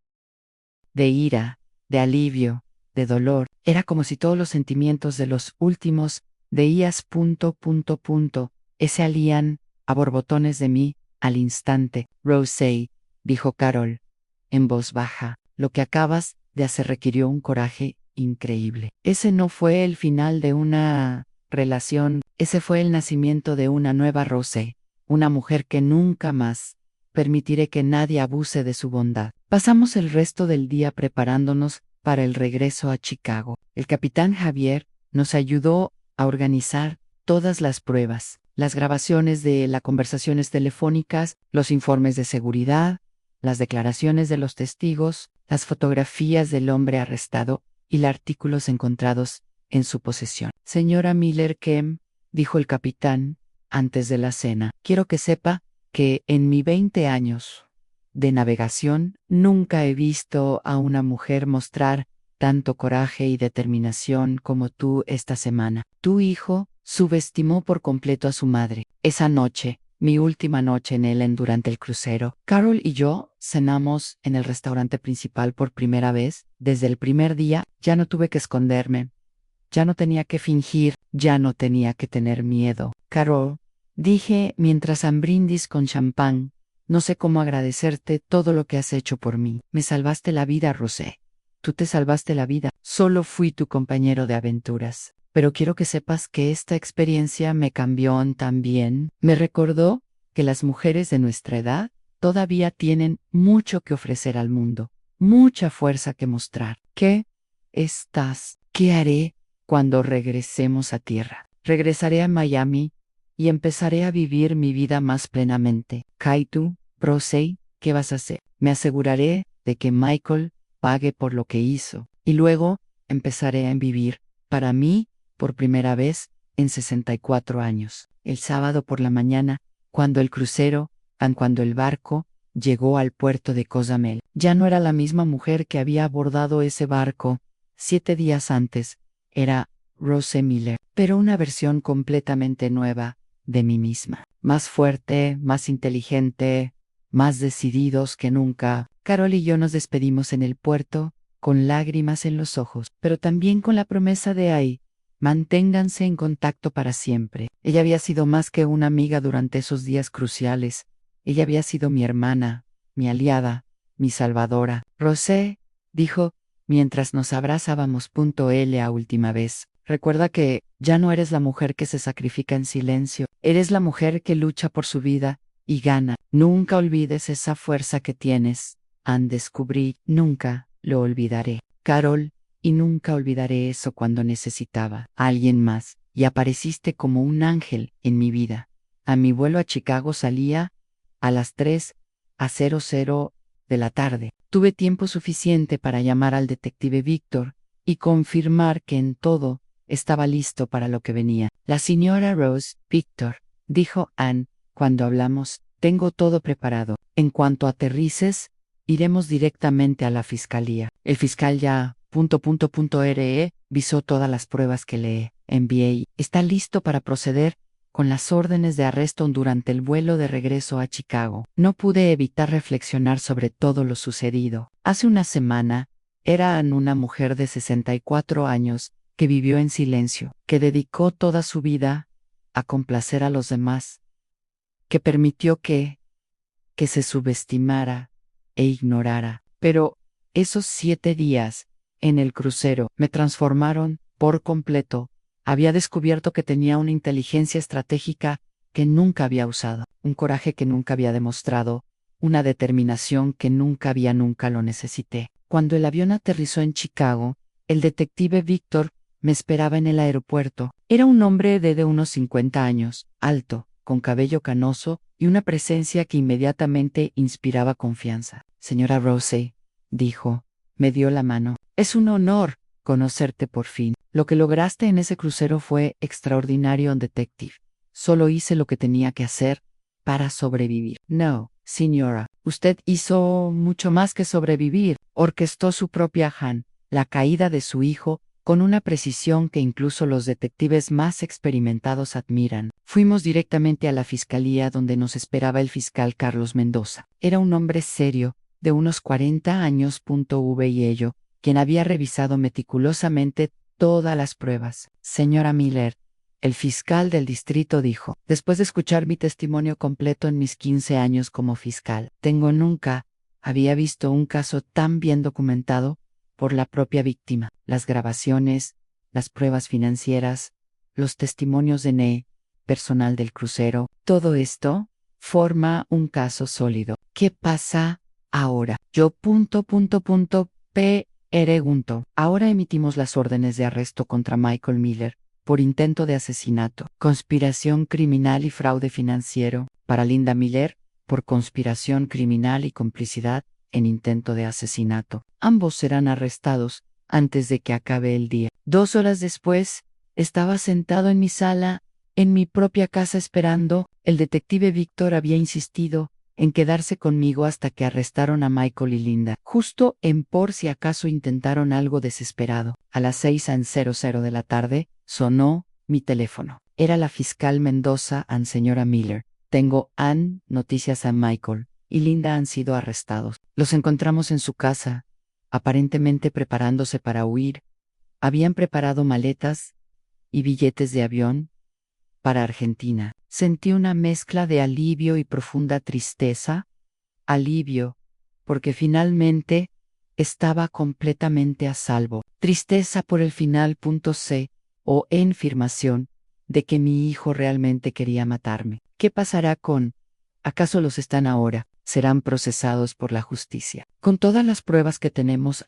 de ira, de alivio, de dolor. Era como si todos los sentimientos de los últimos días se salían a borbotones de mí al instante. Rosé, dijo Carol, en voz baja, lo que acabas de hacer requirió un coraje increíble. Ese no fue el final de una relación, ese fue el nacimiento de una nueva Rosé, una mujer que nunca más permitiré que nadie abuse de su bondad. Pasamos el resto del día preparándonos para el regreso a Chicago. El capitán Javier nos ayudó a organizar todas las pruebas, las grabaciones de las conversaciones telefónicas, los informes de seguridad, las declaraciones de los testigos, las fotografías del hombre arrestado y los artículos encontrados en su posesión. Señora Miller Kem, dijo el capitán antes de la cena, quiero que sepa que en mis 20 años de navegación nunca he visto a una mujer mostrar tanto coraje y determinación como tú esta semana. Tu hijo subestimó por completo a su madre. Esa noche, mi última noche en Ellen durante el crucero, Carol y yo cenamos en el restaurante principal por primera vez. Desde el primer día ya no tuve que esconderme, ya no tenía que fingir, ya no tenía que tener miedo. Carol, dije mientras brindis con champán, no sé cómo agradecerte todo lo que has hecho por mí. Me salvaste la vida, Rosé. Tú te salvaste la vida. Solo fui tu compañero de aventuras. Pero quiero que sepas que esta experiencia me cambió también. Me recordó que las mujeres de nuestra edad todavía tienen mucho que ofrecer al mundo, mucha fuerza que mostrar. ¿Qué haré cuando regresemos a tierra? Regresaré a Miami y empezaré a vivir mi vida más plenamente. Kaitu, Rosé, ¿qué vas a hacer? Me aseguraré de que Michael pague por lo que hizo, y luego empezaré a vivir para mí por primera vez en 64 años. El sábado por la mañana, cuando el barco llegó al puerto de Cozumel, ya no era la misma mujer que había abordado ese barco 7 días antes. Era Rosé Miller, pero una versión completamente nueva de mí misma. Más fuerte, más inteligente, más decididos que nunca. Carol y yo nos despedimos en el puerto, con lágrimas en los ojos, pero también con la promesa de manténganse en contacto para siempre. Ella había sido más que una amiga durante esos días cruciales. Ella había sido mi hermana, mi aliada, mi salvadora. Rosé, dijo, mientras nos abrazábamos. La última vez. Recuerda que ya no eres la mujer que se sacrifica en silencio. Eres la mujer que lucha por su vida y gana. Nunca olvides esa fuerza que tienes. Descubrí, nunca lo olvidaré. Carol y nunca olvidaré eso cuando necesitaba a alguien más, y apareciste como un ángel en mi vida. A mi vuelo a Chicago salía a las 3:00 de la tarde. Tuve tiempo suficiente para llamar al detective Víctor y confirmar que en todo estaba listo para lo que venía. La señora Rose, Víctor, dijo Anne, cuando hablamos, tengo todo preparado. En cuanto aterrices, iremos directamente a la fiscalía. El fiscal ya visó todas las pruebas que le envié y está listo para proceder con las órdenes de arresto durante el vuelo de regreso a Chicago. No pude evitar reflexionar sobre todo lo sucedido. Hace una semana, era Anne una mujer de 64 años que vivió en silencio, que dedicó toda su vida a complacer a los demás, que permitió que se subestimara e ignorara. Pero esos 7 días en el crucero me transformaron por completo. Había descubierto que tenía una inteligencia estratégica que nunca había usado, un coraje que nunca había demostrado, una determinación que nunca lo necesité. Cuando el avión aterrizó en Chicago, el detective Víctor me esperaba en el aeropuerto. Era un hombre de unos 50 años, alto, con cabello canoso y una presencia que inmediatamente inspiraba confianza. Señora Rose, dijo, me dio la mano. Es un honor conocerte por fin. Lo que lograste en ese crucero fue extraordinario, detective. Solo hice lo que tenía que hacer para sobrevivir. No, señora, usted hizo mucho más que sobrevivir. Orquestó su propia la caída de su hijo, con una precisión que incluso los detectives más experimentados admiran. Fuimos directamente a la fiscalía donde nos esperaba el fiscal Carlos Mendoza. Era un hombre serio, de unos 40 años. Y ello, quien había revisado meticulosamente todas las pruebas. Señora Miller, el fiscal del distrito dijo, después de escuchar mi testimonio completo en mis 15 años como fiscal, nunca había visto un caso tan bien documentado por la propia víctima. Las grabaciones, las pruebas financieras, los testimonios de personal del crucero, todo esto forma un caso sólido. ¿Qué pasa ahora? Yo pregunto. Ahora emitimos las órdenes de arresto contra Michael Miller por intento de asesinato, conspiración criminal y fraude financiero. Para Linda Miller, por conspiración criminal y complicidad en intento de asesinato. Ambos serán arrestados antes de que acabe el día. 2 horas después, estaba sentado en mi sala, en mi propia casa esperando. El detective Víctor había insistido en quedarse conmigo hasta que arrestaron a Michael y Linda. Justo en por si acaso intentaron algo desesperado. A las 6:00 de la tarde, sonó mi teléfono. Era la fiscal Mendoza. Señora Miller, tengo noticias. Michael y Linda han sido arrestados. Los encontramos en su casa, aparentemente preparándose para huir. Habían preparado maletas y billetes de avión para Argentina. Sentí una mezcla de alivio y profunda tristeza. Alivio, porque finalmente estaba completamente a salvo. Tristeza por el final. O confirmación de que mi hijo realmente quería matarme. ¿Qué pasará con? ¿Acaso los están ahora? Serán procesados por la justicia. Con todas las pruebas que tenemos,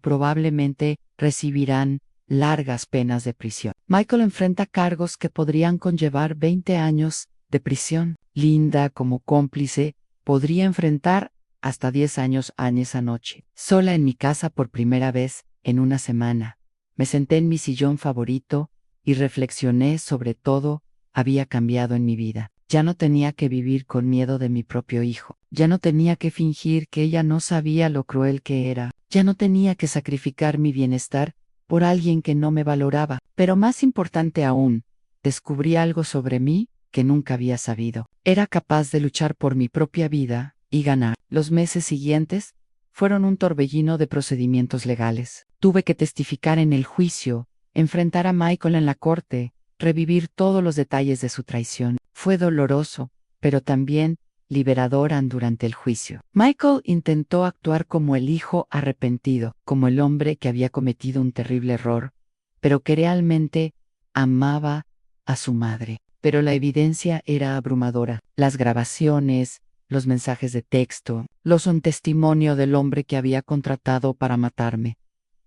probablemente recibirán largas penas de prisión. Michael enfrenta cargos que podrían conllevar 20 años de prisión. Linda, como cómplice, podría enfrentar hasta 10 años esa noche. Sola en mi casa por primera vez en una semana. Me senté en mi sillón favorito y reflexioné sobre todo. Había cambiado en mi vida. Ya no tenía que vivir con miedo de mi propio hijo. Ya no tenía que fingir que ella no sabía lo cruel que era. Ya no tenía que sacrificar mi bienestar por alguien que no me valoraba. Pero más importante aún, descubrí algo sobre mí que nunca había sabido. Era capaz de luchar por mi propia vida y ganar. Los meses siguientes fueron un torbellino de procedimientos legales. Tuve que testificar en el juicio, enfrentar a Michael en la corte, revivir todos los detalles de su traición. Fue doloroso, pero también liberador durante el juicio. Michael intentó actuar como el hijo arrepentido, como el hombre que había cometido un terrible error, pero que realmente amaba a su madre. Pero la evidencia era abrumadora. Las grabaciones, los mensajes de texto, son testimonio del hombre que había contratado para matarme.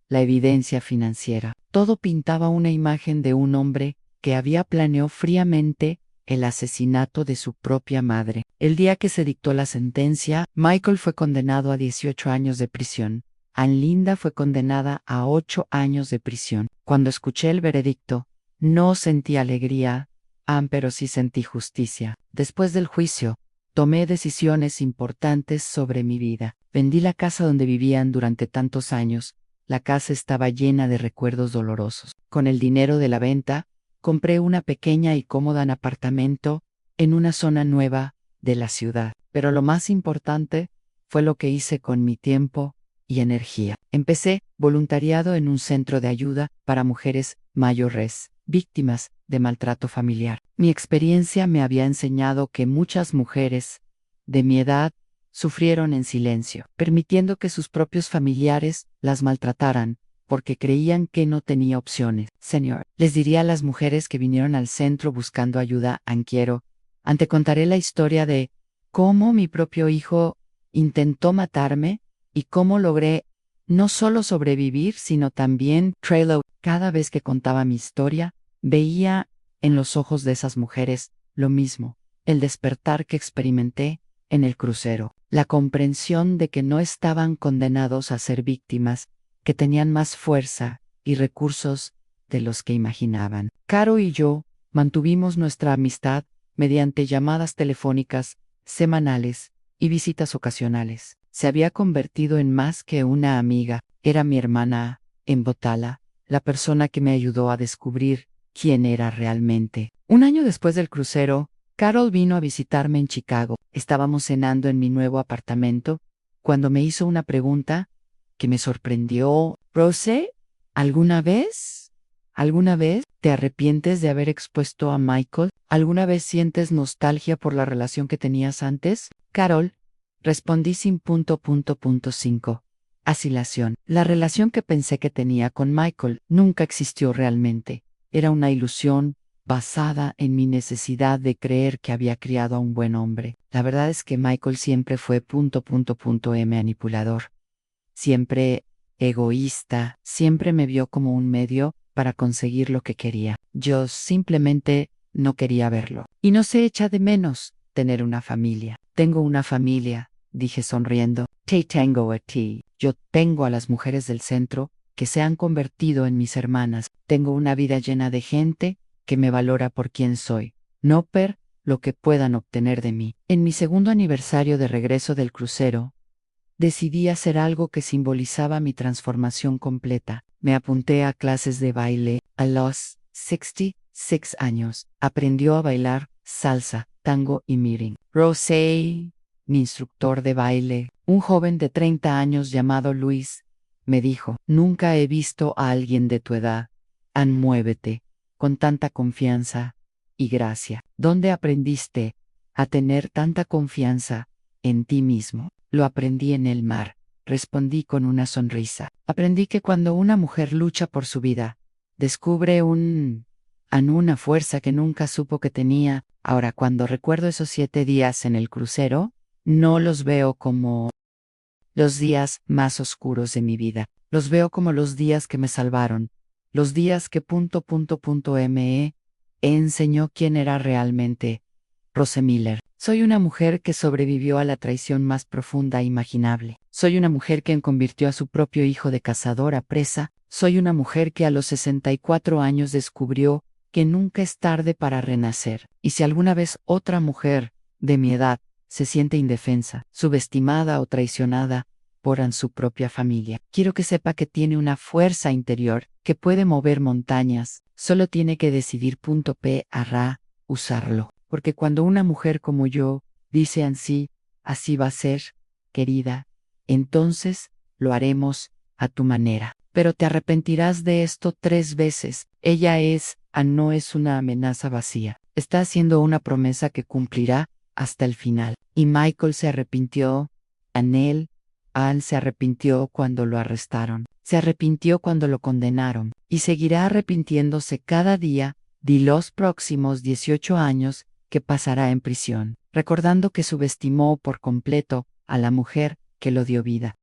la evidencia financiera. Todo pintaba una imagen de un hombre que había planeado fríamente el asesinato de su propia madre. El día que se dictó la sentencia, Michael fue condenado a 18 años de prisión. Ann Linda fue condenada a 8 años de prisión. Cuando escuché el veredicto, no sentí alegría, pero sí sentí justicia. Después del juicio, tomé decisiones importantes sobre mi vida. Vendí la casa donde vivían durante tantos años. La casa estaba llena de recuerdos dolorosos. Con el dinero de la venta, compré una pequeña y cómoda apartamento en una zona nueva de la ciudad. Pero lo más importante fue lo que hice con mi tiempo y energía. Empecé voluntariado en un centro de ayuda para mujeres mayores, víctimas de maltrato familiar. Mi experiencia me había enseñado que muchas mujeres de mi edad sufrieron en silencio, permitiendo que sus propios familiares las maltrataran porque creían que no tenía opciones. Señor, les diría a las mujeres que vinieron al centro buscando ayuda, ante contaré la historia de cómo mi propio hijo intentó matarme y cómo logré no solo sobrevivir, sino también trailer. Cada vez que contaba mi historia, veía en los ojos de esas mujeres lo mismo, el despertar que experimenté en el crucero, la comprensión de que no estaban condenados a ser víctimas, que tenían más fuerza y recursos de los que imaginaban. Caro y yo mantuvimos nuestra amistad mediante llamadas telefónicas semanales y visitas ocasionales. Se había convertido en más que una amiga, era mi hermana en Botala, la persona que me ayudó a descubrir quién era realmente. Un año después del crucero, Carol vino a visitarme en Chicago. Estábamos cenando en mi nuevo apartamento cuando me hizo una pregunta que me sorprendió. Rose, ¿alguna vez te arrepientes de haber expuesto a Michael? ¿Alguna vez sientes nostalgia por la relación que tenías antes? Carol, respondí sin punto. 5. Asilación. La relación que pensé que tenía con Michael nunca existió realmente. Era una ilusión basada en mi necesidad de creer que había criado a un buen hombre. La verdad es que Michael siempre fue manipulador. Siempre egoísta, siempre me vio como un medio para conseguir lo que quería. Yo simplemente no quería verlo. Y no se echa de menos tener una familia. Tengo una familia, dije sonriendo. Te tengo a ti. Yo tengo a las mujeres del centro que se han convertido en mis hermanas. Tengo una vida llena de gente que me valora por quien soy, no por lo que puedan obtener de mí. En mi segundo aniversario de regreso del crucero, decidí hacer algo que simbolizaba mi transformación completa. Me apunté a clases de baile a los 66 años. Aprendió a bailar salsa, tango y mirin. Rosé, mi instructor de baile, un joven de 30 años llamado Luis, me dijo, nunca he visto a alguien de tu edad, muévete, con tanta confianza y gracia. ¿Dónde aprendiste a tener tanta confianza en ti mismo? Lo aprendí en el mar, respondí con una sonrisa. Aprendí que cuando una mujer lucha por su vida, descubre una fuerza que nunca supo que tenía. Ahora, cuando recuerdo esos 7 días en el crucero, no los veo como los días más oscuros de mi vida. Los veo como los días que me salvaron, los días que me enseñó quién era realmente Rose Miller. Soy una mujer que sobrevivió a la traición más profunda imaginable. Soy una mujer que convirtió a su propio hijo de cazador a presa. Soy una mujer que a los 64 años descubrió que nunca es tarde para renacer. Y si alguna vez otra mujer de mi edad se siente indefensa, subestimada o traicionada por su propia familia, quiero que sepa que tiene una fuerza interior que puede mover montañas. Solo tiene que decidir usarlo. Porque cuando una mujer como yo dice así va a ser, querida, entonces lo haremos a tu manera. Pero te arrepentirás de esto 3 veces. Ella no es una amenaza vacía. Está haciendo una promesa que cumplirá hasta el final. Y Michael se arrepintió. Ann se arrepintió cuando lo arrestaron. Se arrepintió cuando lo condenaron. Y seguirá arrepintiéndose cada día de los próximos 18 años que pasará en prisión, recordando que subestimó por completo a la mujer que lo dio vida.